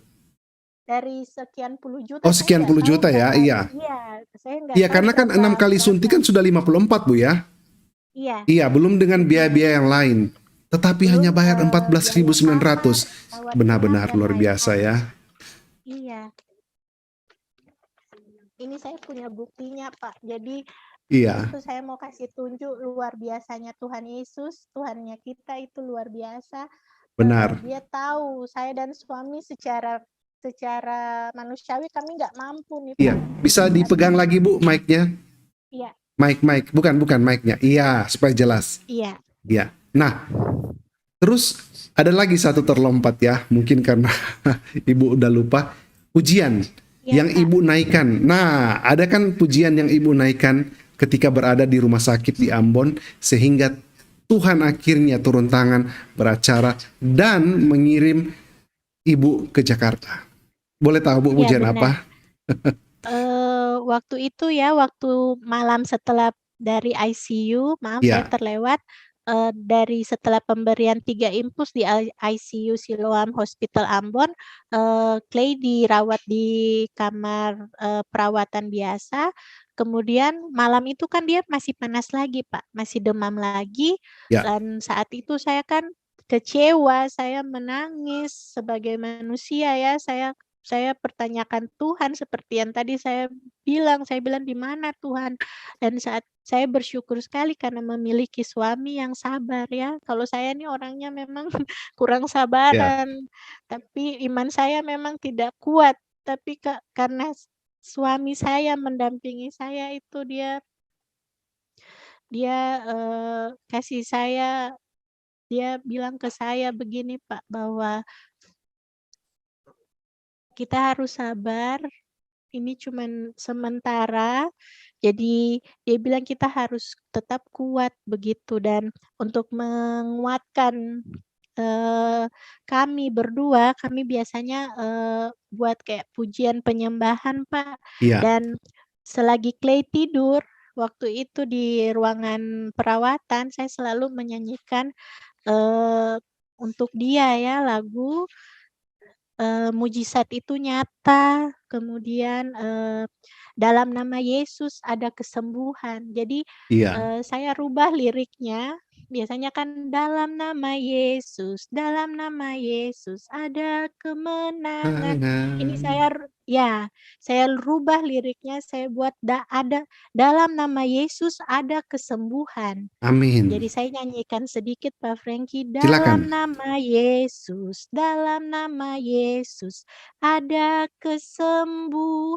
Dari sekian puluh juta. Oh, sekian puluh juta ya, iya. Iya, saya nggak Iya, tahu karena kan 6 kali suntikan sudah 54 Bu ya. Iya. Iya, belum dengan biaya-biaya yang lain. Tetapi hanya bayar 14.900. Benar-benar luar biasa ya. Iya. Ini saya punya buktinya Pak. Jadi Iya, itu saya mau kasih tunjuk luar biasanya Tuhan Yesus, Tuhannya kita itu luar biasa. benar. Dia tahu saya dan suami secara manusiawi kami nggak mampu nih Pak. Iya, bisa dipegang lagi Bu mic-nya? Iya. Mic, bukan mic-nya. Iya, supaya jelas. Iya. Iya. Nah, terus ada lagi satu terlompat ya, mungkin karena Ibu udah lupa. Pujian Iya, yang Pak. Ibu naikkan. Nah, ada kan pujian yang Ibu naikkan ketika berada di rumah sakit di Ambon, sehingga Tuhan akhirnya turun tangan beracara dan mengirim Ibu ke Jakarta. Boleh tahu Bu Iya, pujian benar. apa? Waktu itu ya, waktu malam setelah dari ICU, maaf saya Iya. terlewat, dari setelah pemberian 3 impuls di ICU Siloam Hospital Ambon, Clay dirawat di kamar, perawatan biasa. Kemudian malam itu kan dia masih panas lagi Pak, masih demam lagi, Ya. dan saat itu saya kan kecewa, saya menangis sebagai manusia ya, saya pertanyakan Tuhan seperti yang tadi saya bilang, "Di mana Tuhan?" Dan saat saya bersyukur sekali karena memiliki suami yang sabar ya. Kalau saya nih orangnya memang kurang sabaran, tapi iman saya memang tidak kuat. Tapi karena suami saya mendampingi saya itu dia kasih saya, dia bilang ke saya begini Pak, bahwa kita harus sabar, ini cuman sementara. Jadi dia bilang kita harus tetap kuat begitu, dan untuk menguatkan kami berdua, kami biasanya buat kayak pujian penyembahan Pak. Iya. Dan selagi Clay tidur, waktu itu di ruangan perawatan, saya selalu menyanyikan untuk dia ya lagu mujizat itu nyata, kemudian dalam nama Yesus ada kesembuhan. Jadi Iya. saya rubah liriknya biasanya kan dalam nama Yesus ada kemenangan. Ini saya rubah liriknya, saya buat ada dalam nama Yesus ada kesembuhan. Amin. Jadi saya nyanyikan sedikit Pak Frankie, Silakan. dalam nama Yesus ada kesembuhan.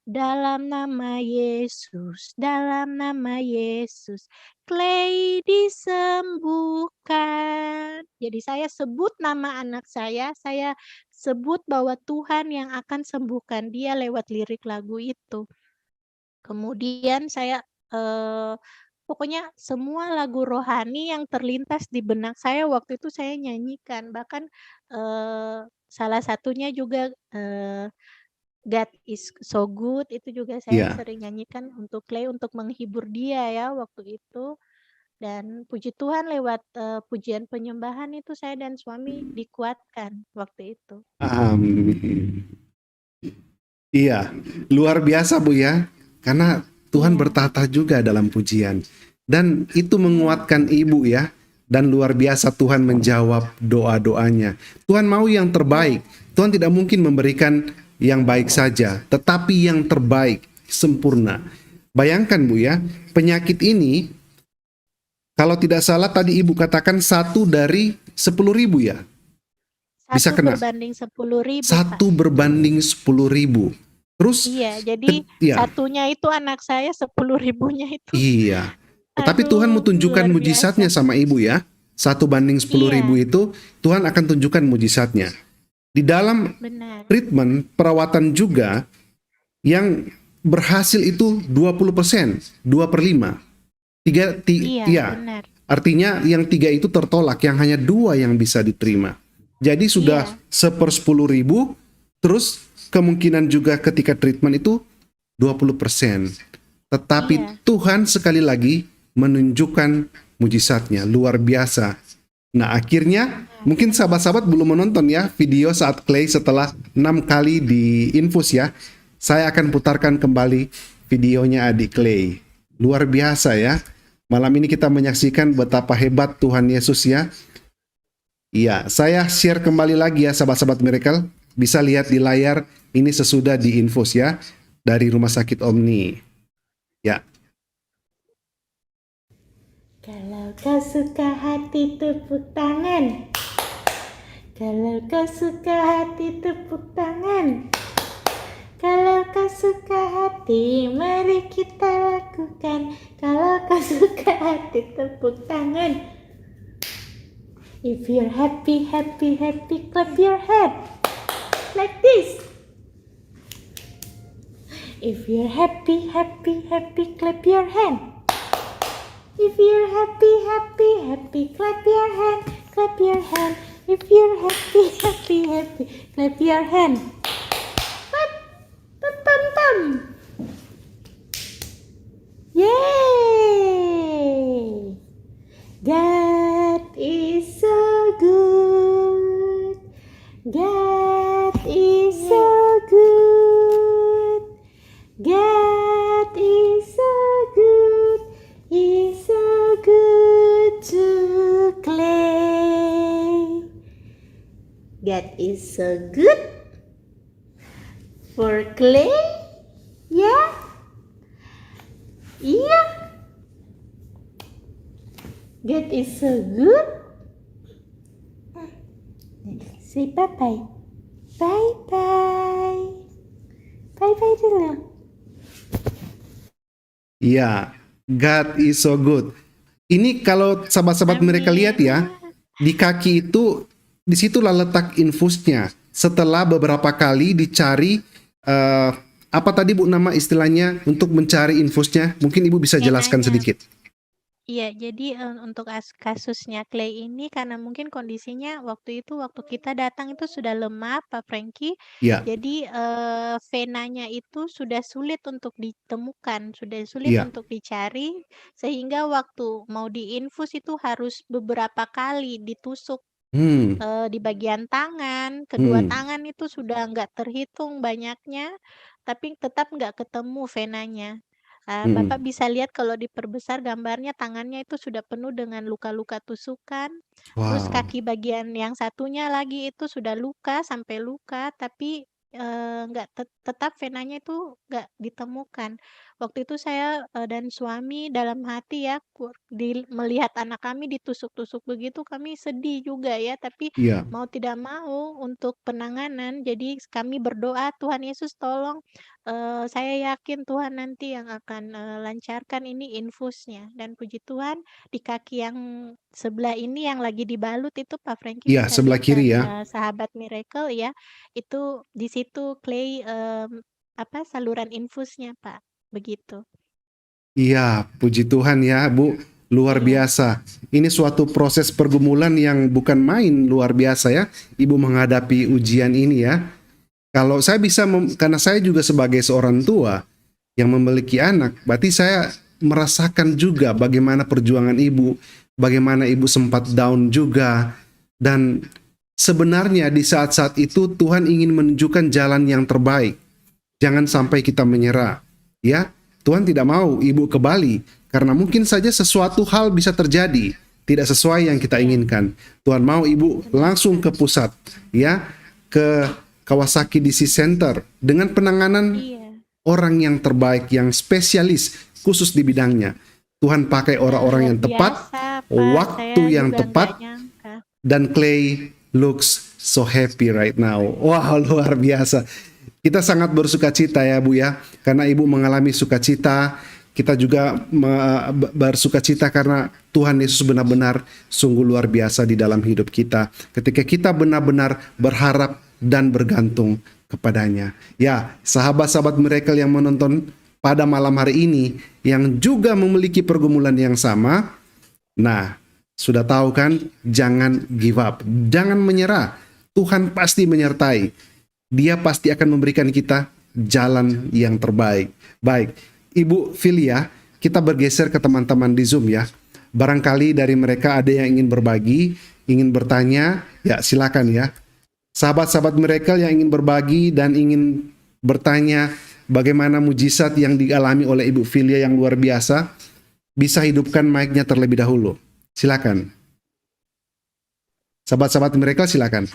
Dalam nama Yesus, Clay disembuhkan. Jadi saya sebut nama anak saya sebut bahwa Tuhan yang akan sembuhkan dia lewat lirik lagu itu. Kemudian saya, pokoknya semua lagu rohani yang terlintas di benak saya waktu itu saya nyanyikan. Bahkan, salah satunya juga, God is so good itu juga saya Iya. sering nyanyikan untuk Clay untuk menghibur dia ya waktu itu. Dan puji Tuhan lewat, pujian penyembahan itu saya dan suami dikuatkan waktu itu. Amin. Iya, luar biasa Bu ya. Karena Tuhan Iya. bertata juga dalam pujian. Dan itu menguatkan Ibu ya. Dan luar biasa Tuhan menjawab doa-doanya. Tuhan mau yang terbaik. Tuhan tidak mungkin memberikan yang baik saja, tetapi yang terbaik, sempurna. Bayangkan Bu ya, penyakit ini kalau tidak salah tadi Ibu katakan 1 dari 10.000 ya? Bisa 1 kena. berbanding 10.000 1 Pak. berbanding 10.000. Terus Iya, jadi ya, satunya itu anak saya, 10.000-nya itu. iya. Tetapi Tuhan mau Aduh, tunjukkan luar mujizatnya biasa. sama Ibu ya. 1 banding 10.000 Iya. itu Tuhan akan tunjukkan mujizatnya. Di dalam Benar. treatment perawatan juga yang berhasil itu 20%, 2/5. Iya, benar. Artinya yang 3 itu tertolak, yang hanya 2 yang bisa diterima. Jadi sudah Iya. 1/10.000, terus kemungkinan juga ketika treatment itu 20%. Tetapi Iya. Tuhan sekali lagi menunjukkan mujizatnya, luar biasa. Nah akhirnya mungkin sahabat-sahabat belum menonton ya video saat Clay setelah 6 kali diinfus ya. Saya akan putarkan kembali videonya adik Clay. Luar biasa ya. Malam ini kita menyaksikan betapa hebat Tuhan Yesus ya. Iya, saya share kembali lagi ya sahabat-sahabat Miracle. Bisa lihat di layar ini sesudah diinfus ya dari Rumah Sakit Omni. Ya. Kalau kau suka hati tepuk tangan. Kalau kau suka hati tepuk tangan. Kalau kau suka hati mari kita lakukan. Kalau kau suka hati tepuk tangan. If you're happy, happy, happy, clap your hand. Like this. If you're happy, happy, happy, clap your hand. If you're happy, happy, happy, clap your hand, clap your hand. If you're happy, happy, happy, clap your hand. What? Pum, pum, pum. Yay! God is so good. God is so good. God is so good. He's so good to Clay. God is so good for Clay. Yeah. Yeah. God is so good. Say bye-bye. Bye-bye. Bye-bye dulu. Iya, God is so good. Ini kalau sahabat-sahabat mereka lihat ya, di kaki itu disitulah letak infusnya. Setelah beberapa kali dicari apa tadi Bu nama istilahnya untuk mencari infusnya? Mungkin Ibu bisa jelaskan Venanya. sedikit. Iya, jadi, untuk kasusnya Clay ini karena mungkin kondisinya waktu kita datang itu sudah lemah Pak Frankie, Iya, jadi, venanya itu sudah sulit untuk ditemukan, sudah sulit iya. untuk dicari, sehingga waktu mau diinfus itu harus beberapa kali ditusuk, Hmm, di bagian tangan, kedua hmm. tangan itu sudah nggak terhitung banyaknya, tapi tetap nggak ketemu venanya. Bapak Mm-mm. bisa lihat kalau diperbesar gambarnya tangannya itu sudah penuh dengan luka-luka tusukan. Terus Wow. kaki bagian yang satunya lagi itu sudah luka sampai luka, tapi nggak tetap venanya itu nggak ditemukan. Waktu itu saya dan suami dalam hati ya, melihat anak kami ditusuk-tusuk begitu, kami sedih juga ya. Tapi Iya. mau tidak mau untuk penanganan, jadi kami berdoa, Tuhan Yesus tolong. Saya yakin Tuhan nanti yang akan lancarkan ini infusnya. Dan puji Tuhan di kaki yang sebelah ini yang lagi dibalut itu Pak Franky Iya, bisa sebelah lihat kiri kan, ya. sahabat miracle ya, itu di situ clay saluran infusnya Pak, begitu. Iya, puji Tuhan ya, Bu. Luar Iya, biasa. Ini suatu proses pergumulan yang bukan main, luar biasa ya. Ibu menghadapi ujian ini ya. Kalau saya bisa, karena saya juga sebagai seorang tua yang memiliki anak, berarti saya merasakan juga bagaimana perjuangan ibu, bagaimana ibu sempat down juga. Dan sebenarnya di saat-saat itu Tuhan ingin menunjukkan jalan yang terbaik. Jangan sampai kita menyerah. Ya, Tuhan tidak mau ibu ke Bali karena mungkin saja sesuatu hal bisa terjadi tidak sesuai yang kita iya, inginkan. Tuhan mau ibu benar langsung Pak. ke pusat, ya, ke Kawasaki Disease Center dengan penanganan Iya, orang yang terbaik, yang spesialis khusus di bidangnya. Tuhan pakai orang-orang luar yang tepat, biasa Pak, saya waktu yang juga nggak tepat, nyangka. dan Clay looks so happy right now. Wow, luar biasa. Kita sangat bersuka cita ya Bu ya, karena Ibu mengalami sukacita. Kita juga bersuka cita karena Tuhan Yesus benar-benar sungguh luar biasa di dalam hidup kita. Ketika kita benar-benar berharap dan bergantung kepadanya. Ya, sahabat-sahabat miracle yang menonton pada malam hari ini, yang juga memiliki pergumulan yang sama, nah, sudah tahu kan, jangan give up, jangan menyerah. Tuhan pasti menyertai. Dia pasti akan memberikan kita jalan yang terbaik. Baik, Ibu Filia, kita bergeser ke teman-teman di Zoom ya. Barangkali dari mereka ada yang ingin berbagi, ingin bertanya, ya silakan ya. Sahabat-sahabat miracle yang ingin berbagi dan ingin bertanya bagaimana mujizat yang dialami oleh Ibu Filia yang luar biasa, bisa hidupkan mic-nya terlebih dahulu. Silakan. Sahabat-sahabat miracle silakan.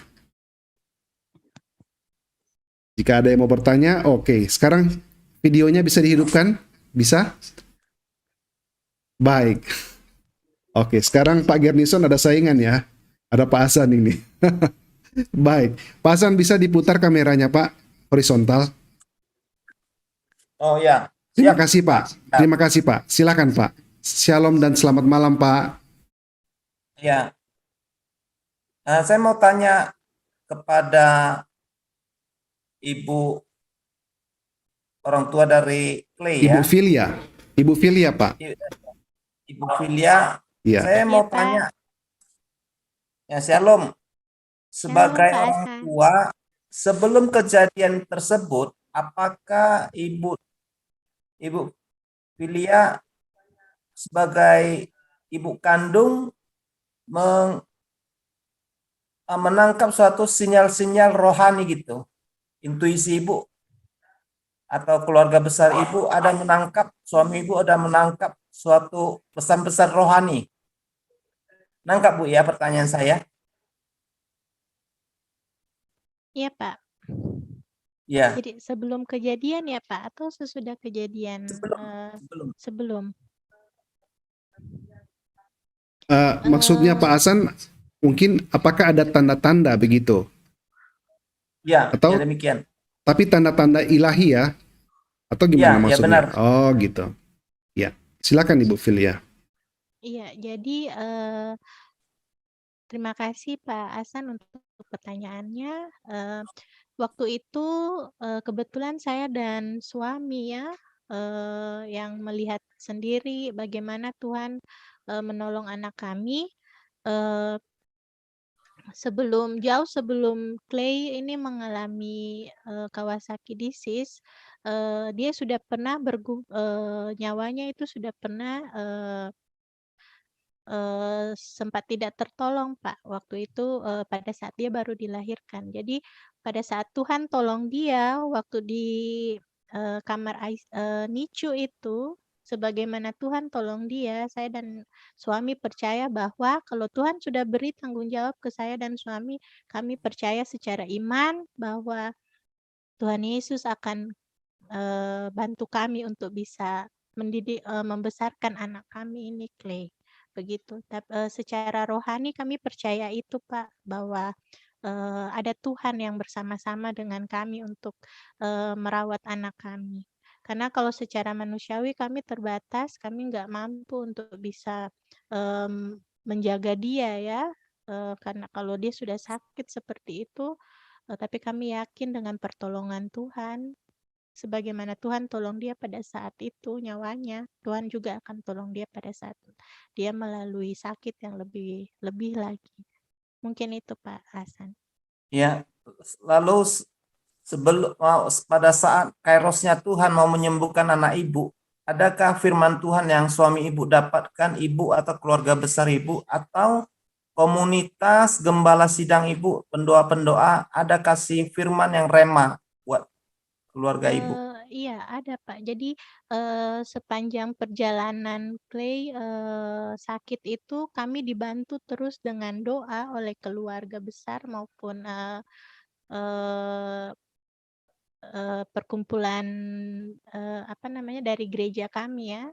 Jika ada yang mau bertanya, oke. Sekarang videonya bisa dihidupkan? Bisa? Baik. Oke, sekarang Pak Gernison ada saingan ya. Ada Pak Hasan ini. Baik. Pak Hasan bisa diputar kameranya Pak, horizontal. Oh ya, Terima siap. kasih Pak. Terima kasih Pak. Silakan Pak. Shalom dan selamat malam Pak. Ya, saya mau tanya kepada Ibu orang tua dari Clay Ibu ya, Filia. Ibu Filia Pak. Ibu Filia. Iya. Saya Iya mau Pak, tanya, ya Shalom, shalom sebagai Pak orang Hasan. tua, sebelum kejadian tersebut, apakah Ibu Filia sebagai ibu kandung menangkap suatu sinyal-sinyal rohani gitu, intuisi Ibu atau keluarga besar Ibu ada menangkap, suami Ibu ada menangkap suatu pesan-pesan rohani. Nangkap Bu ya pertanyaan saya? Iya Pak. Ya, Jadi sebelum kejadian ya Pak, atau sesudah kejadian sebelum. sebelum? Maksudnya Pak Eh, Hasan, mungkin apakah ada tanda-tanda begitu? Ya, ya Atau demikian. tapi tanda-tanda ilahi ya? Atau gimana Ya, ya maksudnya? benar. Oh gitu. Ya, silakan Ibu Filia. iya, jadi terima kasih Pak Hasan untuk pertanyaannya. Waktu itu kebetulan saya dan suami ya yang melihat sendiri bagaimana Tuhan menolong anak kami. Eh, jauh sebelum Clay ini mengalami Kawasaki disease, dia sudah pernah nyawanya itu sudah pernah sempat tidak tertolong Pak, waktu itu pada saat dia baru dilahirkan. Jadi pada saat Tuhan tolong dia waktu di kamar NICU itu, sebagaimana Tuhan tolong dia, saya dan suami percaya bahwa kalau Tuhan sudah beri tanggung jawab ke saya dan suami, kami percaya secara iman bahwa Tuhan Yesus akan bantu kami untuk bisa mendidik, membesarkan anak kami ini, Clay. Begitu. Secara rohani kami percaya itu, Pak, bahwa ada Tuhan yang bersama-sama dengan kami untuk merawat anak kami. Karena kalau secara manusiawi kami terbatas, kami nggak mampu untuk bisa menjaga dia ya. Karena kalau dia sudah sakit seperti itu, tapi kami yakin dengan pertolongan Tuhan, sebagaimana Tuhan tolong dia pada saat itu nyawanya, Tuhan juga akan tolong dia pada saat dia melalui sakit yang lebih lagi. Mungkin itu Pak Hasan. Ya, lalu pada saat kairosnya Tuhan mau menyembuhkan anak ibu, adakah firman Tuhan yang suami ibu dapatkan, ibu atau keluarga besar ibu, atau komunitas gembala sidang ibu, pendoa-pendoa, ada kasih firman yang rema buat keluarga ibu? Iya ada Pak. Jadi sepanjang perjalanan Clay sakit itu kami dibantu terus dengan doa oleh keluarga besar maupun perkumpulan dari gereja kami ya.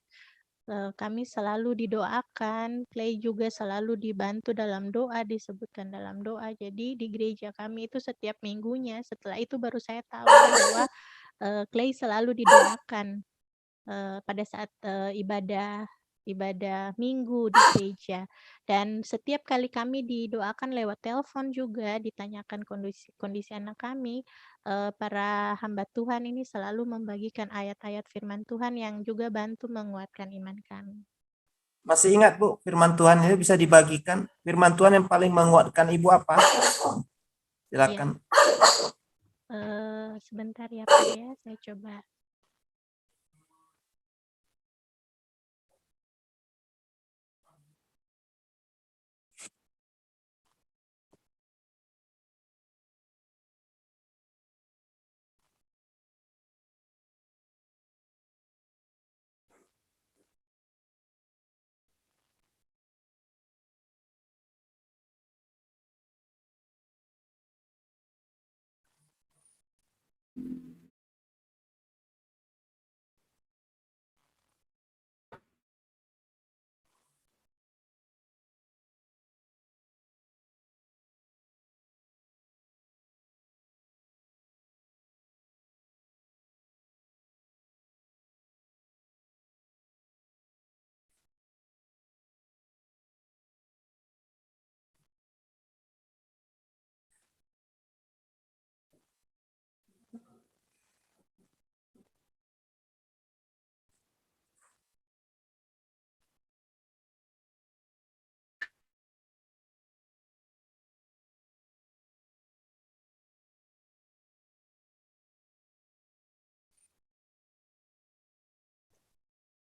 Kami selalu didoakan, Clay juga selalu dibantu dalam doa, disebutkan dalam doa. Jadi di gereja kami itu setiap minggunya, setelah itu baru saya tahu bahwa Clay selalu didoakan pada saat ibadah minggu di gereja. Dan setiap kali kami didoakan lewat telepon juga, ditanyakan kondisi anak kami, para hamba Tuhan ini selalu membagikan ayat-ayat firman Tuhan yang juga bantu menguatkan iman kami. Masih ingat Bu, firman Tuhan ini bisa dibagikan? Firman Tuhan yang paling menguatkan ibu apa? Silakan. Sebentar ya Pak ya, saya coba.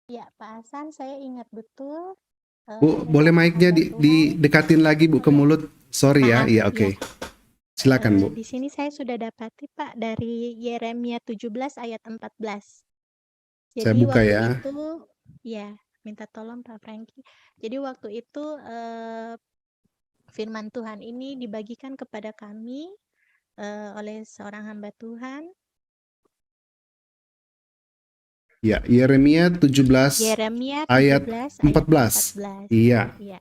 Ya Pak Hasan, saya ingat betul. Bu, boleh mic-nya didekatin lagi Bu ke mulut. Sorry ya. Maaf, Iya, oke. Silakan Bu. Di sini saya sudah dapati Pak dari Yeremia 17 ayat 14. Jadi Saya buka waktu ya. itu, ya minta tolong Pak Franky. Jadi waktu itu firman Tuhan ini dibagikan kepada kami oleh seorang hamba Tuhan. Ya, Yeremia 17 Yeremia 17 ayat ayat 14. 14. Iya. Iya.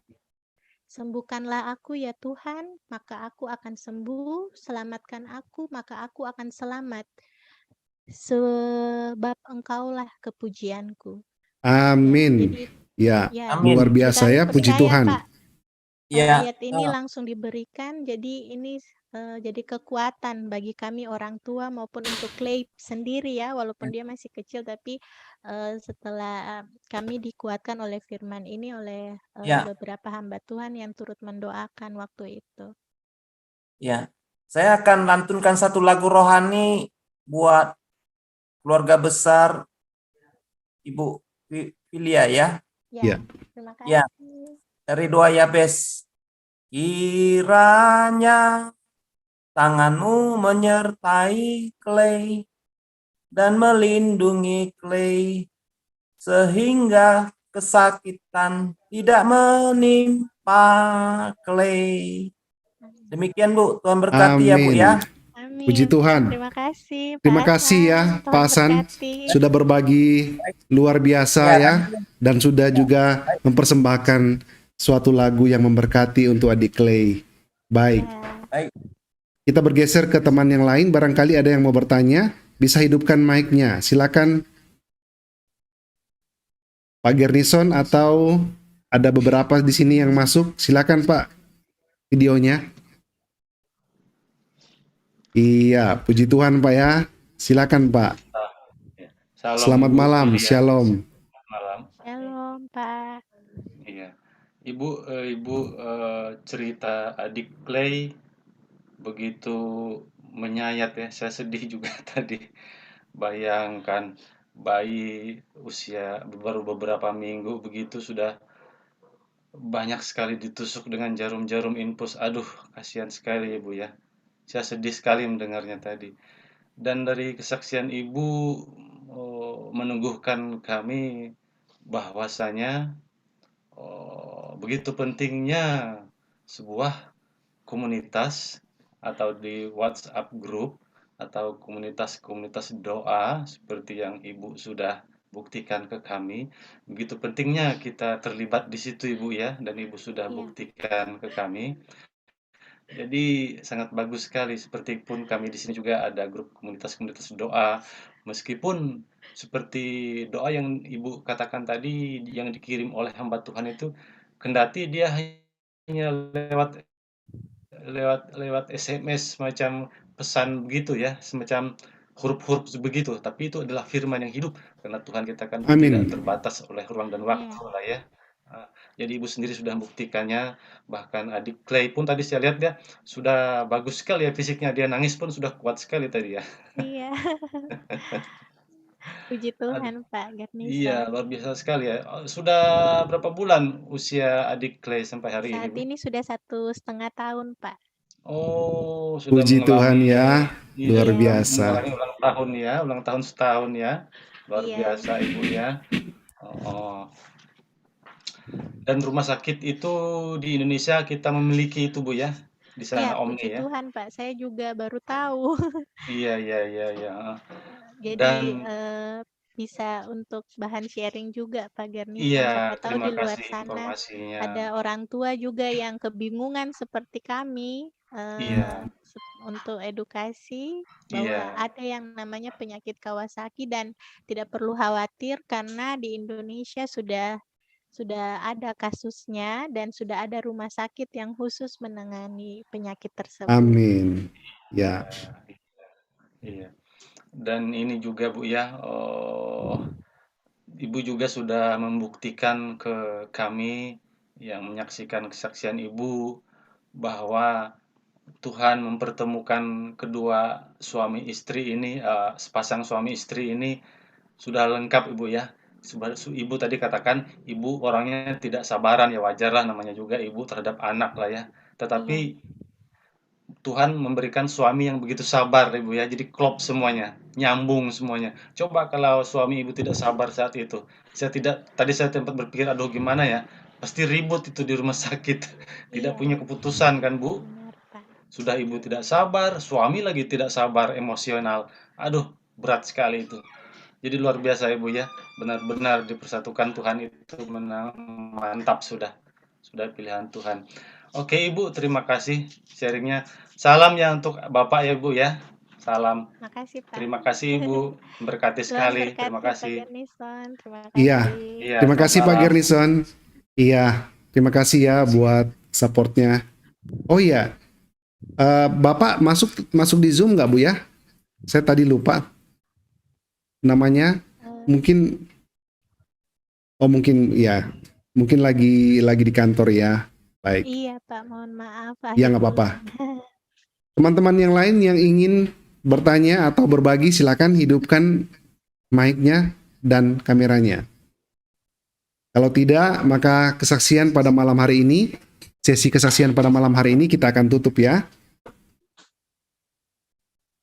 Sembuhkanlah aku ya Tuhan, maka aku akan sembuh. Selamatkan aku, maka aku akan selamat. Sebab engkaulah kepujianku. Amin. Jadi, Ya, ya, Amin. luar biasa kami ya, puji percaya, Tuhan. Pak, Ya, ayat ini langsung diberikan. Jadi ini jadi kekuatan bagi kami orang tua maupun untuk Clay sendiri ya, walaupun dia masih kecil, tapi setelah kami dikuatkan oleh firman ini oleh ya, beberapa hamba Tuhan yang turut mendoakan waktu itu. ya. Saya akan lantunkan satu lagu rohani buat keluarga besar Ibu Filia ya. Ya. Terima Ya. kasih. Dari doa Yabes. Kiranya tanganmu menyertai Clay, dan melindungi Clay sehingga kesakitan tidak menimpa Clay. Demikian Bu, Tuhan berkati ya Bu ya. Amin. Amin. Puji Tuhan. Terima kasih Pak Terima kasih ya Hasan. Pak Tuhan Hasan berkati. sudah berbagi luar biasa ya, dan sudah juga mempersembahkan suatu lagu yang memberkati untuk adik Clay. Baik, Ya. Baik. kita bergeser ke teman yang lain. Barangkali ada yang mau bertanya, bisa hidupkan mic-nya. Silakan Pak Gernison, atau ada beberapa di sini yang masuk. Silakan Pak, videonya. Iya, puji Tuhan Pak ya. Silakan Pak. Salam, Selamat Ibu malam, Julia. shalom. Selamat malam. Shalom Pak. Iya, Ibu cerita adik Clay begitu menyayat ya. Saya sedih juga tadi. Bayangkan bayi usia baru beberapa minggu begitu sudah banyak sekali ditusuk dengan jarum-jarum infus. Aduh, kasihan sekali Ibu ya. Saya sedih sekali mendengarnya tadi. Dan dari kesaksian Ibu meneguhkan kami bahwasanya begitu pentingnya sebuah komunitas atau di WhatsApp group atau komunitas-komunitas doa seperti yang Ibu sudah buktikan ke kami. Begitu pentingnya kita terlibat di situ Ibu ya, dan Ibu sudah Iya. buktikan ke kami. Jadi sangat bagus sekali. Seperti pun kami di sini juga ada grup komunitas-komunitas doa. Meskipun seperti doa yang Ibu katakan tadi yang dikirim oleh hamba Tuhan itu, kendati dia hanya lewat lewat lewat SMS semacam pesan begitu ya, semacam huruf-huruf begitu, tapi itu adalah firman yang hidup karena Tuhan kita kan tidak Amin. terbatas oleh ruang dan waktu Iya. lah ya. Jadi Ibu sendiri sudah membuktikannya, bahkan adik Clay pun tadi saya lihat dia sudah bagus sekali ya fisiknya, dia nangis pun sudah kuat sekali tadi ya. Iya. Puji Tuhan Pak Iya, Gernison. luar biasa sekali ya. Sudah berapa bulan usia adik Clay sampai hari ini, Saat Bu? ini sudah 1,5 tahun Pak. Oh, sudah Puji Tuhan mengalami ya, iya, luar Iya. sudah biasa. mengalami ulang tahun ya, ulang tahun setahun ya. Luar Iya. biasa Ibu ya. Oh. Dan rumah sakit itu di Indonesia kita memiliki itu Bu ya, di Iya, sana Omni puji ya. Tuhan Pak. Saya juga baru tahu. Iya, iya, iya, iya. Jadi Dan bisa untuk bahan sharing juga Pak Gernison. iya, Siapa tahu terima di luar kasih sana informasinya. ada orang tua juga yang kebingungan seperti kami Iya, untuk edukasi bahwa iya. ada yang namanya penyakit Kawasaki dan tidak perlu khawatir karena di Indonesia sudah ada kasusnya dan sudah ada rumah sakit yang khusus menangani penyakit tersebut. Amin. Ya, Iya. Dan ini juga Bu ya, Ibu juga sudah membuktikan ke kami yang menyaksikan kesaksian Ibu bahwa Tuhan mempertemukan kedua suami istri ini, sepasang suami istri ini sudah lengkap Ibu ya. Ibu tadi katakan Ibu orangnya tidak sabaran, ya wajarlah namanya juga Ibu terhadap anak lah ya. Tetapi Iya. Tuhan memberikan suami yang begitu sabar Ibu ya. Jadi klop semuanya, nyambung semuanya. Coba kalau suami Ibu tidak sabar saat itu. Tadi saya tempat berpikir aduh gimana ya? Pasti ribut itu di rumah sakit. Tidak Iya. punya keputusan kan Bu? Benar Pak. Sudah Ibu tidak sabar, suami lagi tidak sabar, emosional. Aduh, berat sekali itu. Jadi luar biasa Ibu ya. Benar-benar dipersatukan Tuhan itu mantap sudah. Sudah pilihan Tuhan. Oke Ibu, terima kasih sharingnya. Salam ya untuk Bapak ya Ibu ya. Salam. Makasih Pak. Terima kasih Ibu. Berkati Tuhan sekali. berkati Terima Pak kasih. Gernison. Terima iya. kasih. Iya, Terima selamat kasih Pak malam. Gernison. Iya, terima kasih ya buat supportnya. Oh iya, Bapak masuk di Zoom nggak Bu ya? Saya tadi lupa namanya. Mungkin, mungkin ya, mungkin lagi di kantor ya. Baik, Iya Pak, mohon maaf. ya nggak apa-apa. Teman-teman yang lain yang ingin bertanya atau berbagi, silakan hidupkan mic-nya dan kameranya. Kalau tidak, maka kesaksian pada malam hari ini, sesi kesaksian pada malam hari ini kita akan tutup ya.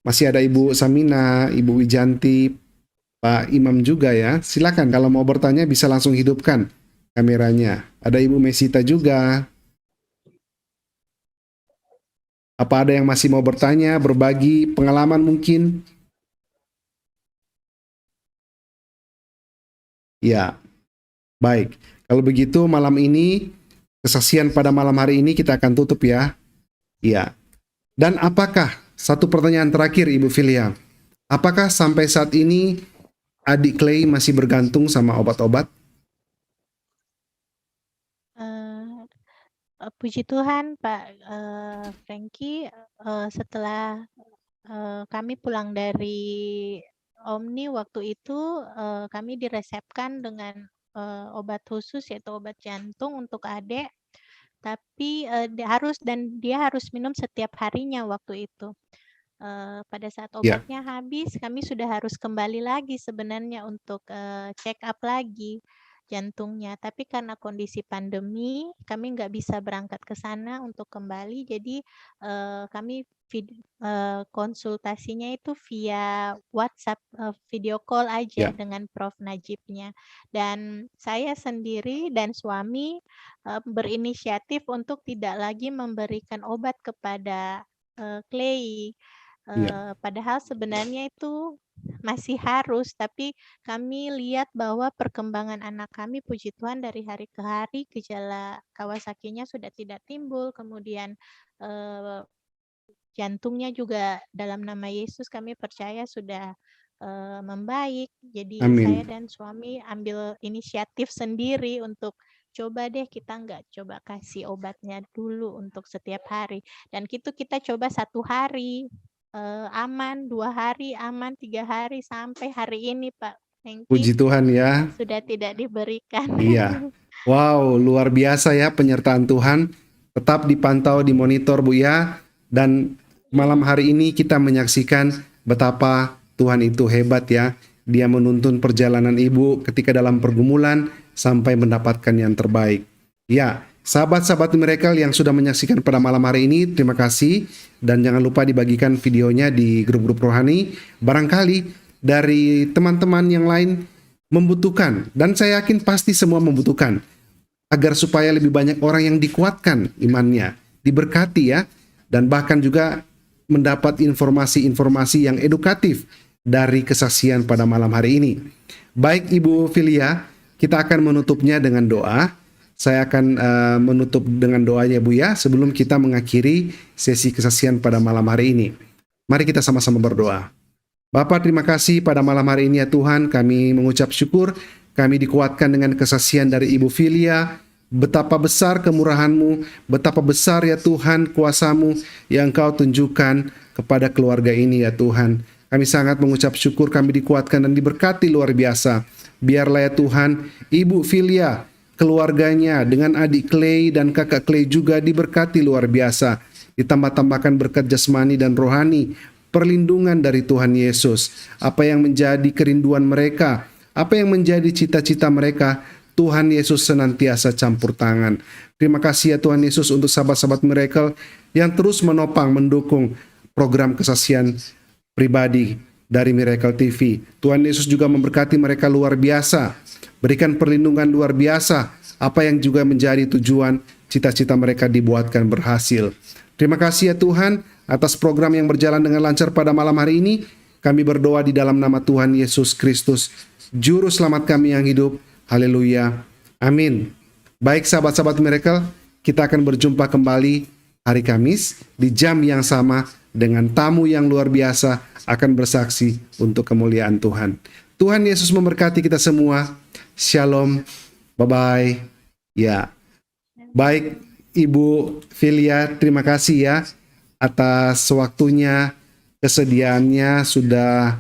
Masih ada Ibu Samina, Ibu Wijanti, Pak Imam juga ya. Silakan kalau mau bertanya bisa langsung hidupkan kameranya. Ada Ibu Mesita juga. Apa ada yang masih mau bertanya, berbagi pengalaman mungkin? Ya, baik. Kalau begitu malam ini, kesaksian pada malam hari ini kita akan tutup ya. Ya. Dan apakah, satu pertanyaan terakhir Ibu Filia, apakah sampai saat ini adik Clay masih bergantung sama obat-obat? Puji Tuhan Pak Frankie, setelah kami pulang dari Omni waktu itu, kami diresepkan dengan obat khusus yaitu obat jantung untuk adik, tapi dia harus minum setiap harinya waktu itu. Pada saat Ya, obatnya habis, kami sudah harus kembali lagi sebenarnya untuk check up lagi jantungnya. Tapi karena kondisi pandemi, kami nggak bisa berangkat ke sana untuk kembali. Jadi kami konsultasinya itu via WhatsApp, video call aja ya, dengan Prof. Najibnya. Dan saya sendiri dan suami berinisiatif untuk tidak lagi memberikan obat kepada Clay. ya. Padahal sebenarnya itu masih harus, tapi kami lihat bahwa perkembangan anak kami, puji Tuhan, dari hari ke hari gejala Kawasaki-nya sudah tidak timbul, kemudian jantungnya juga dalam nama Yesus kami percaya sudah membaik. Jadi saya Amin. dan suami ambil inisiatif sendiri untuk coba deh kita nggak coba kasih obatnya dulu untuk setiap hari. Dan kita coba 1 hari aman, 2 hari aman, 3 hari sampai hari ini Pak Hengki Puji Tuhan ya. sudah tidak diberikan. Iya. Wow, luar biasa ya penyertaan Tuhan. Tetap dipantau, dimonitor Bu ya. Dan malam hari ini kita menyaksikan betapa Tuhan itu hebat ya. Dia menuntun perjalanan Ibu ketika dalam pergumulan sampai mendapatkan yang terbaik. Ya, sahabat-sahabat Miracle yang sudah menyaksikan pada malam hari ini, terima kasih. Dan jangan lupa dibagikan videonya di grup-grup rohani. Barangkali dari teman-teman yang lain membutuhkan, dan saya yakin pasti semua membutuhkan, agar supaya lebih banyak orang yang dikuatkan imannya, diberkati ya, dan bahkan juga mendapat informasi-informasi yang edukatif dari kesaksian pada malam hari ini. Baik Ibu Filia, kita akan menutupnya dengan doa. Saya akan menutup dengan doanya Bu ya, sebelum kita mengakhiri sesi kesaksian pada malam hari ini. Mari kita sama-sama berdoa. Bapak, terima kasih pada malam hari ini ya Tuhan, kami mengucap syukur, kami dikuatkan dengan kesaksian dari Ibu Filia, betapa besar kemurahan-Mu, betapa besar ya Tuhan kuasa-Mu yang Engkau tunjukkan kepada keluarga ini ya Tuhan. Kami sangat mengucap syukur, kami dikuatkan dan diberkati luar biasa. Biarlah ya Tuhan, Ibu Filia, keluarganya dengan adik Clay dan kakak Clay juga diberkati luar biasa. Ditambah-tambahkan berkat jasmani dan rohani, perlindungan dari Tuhan Yesus. Apa yang menjadi kerinduan mereka, apa yang menjadi cita-cita mereka, Tuhan Yesus senantiasa campur tangan. Terima kasih ya Tuhan Yesus untuk sahabat-sahabat Miracle yang terus menopang, mendukung program kesaksian pribadi dari Miracle TV. Tuhan Yesus juga memberkati mereka luar biasa, berikan perlindungan luar biasa, apa yang juga menjadi tujuan cita-cita mereka dibuatkan berhasil. Terima kasih ya Tuhan atas program yang berjalan dengan lancar pada malam hari ini. Kami berdoa di dalam nama Tuhan Yesus Kristus, Juru Selamat kami yang hidup. Haleluya. Amin. Baik sahabat-sahabat Miracle, kita akan berjumpa kembali hari Kamis di jam yang sama dengan tamu yang luar biasa akan bersaksi untuk kemuliaan Tuhan. Tuhan Yesus memberkati kita semua. Shalom. Bye-bye. Ya. Baik Ibu Filia, terima kasih ya atas waktunya, kesediaannya sudah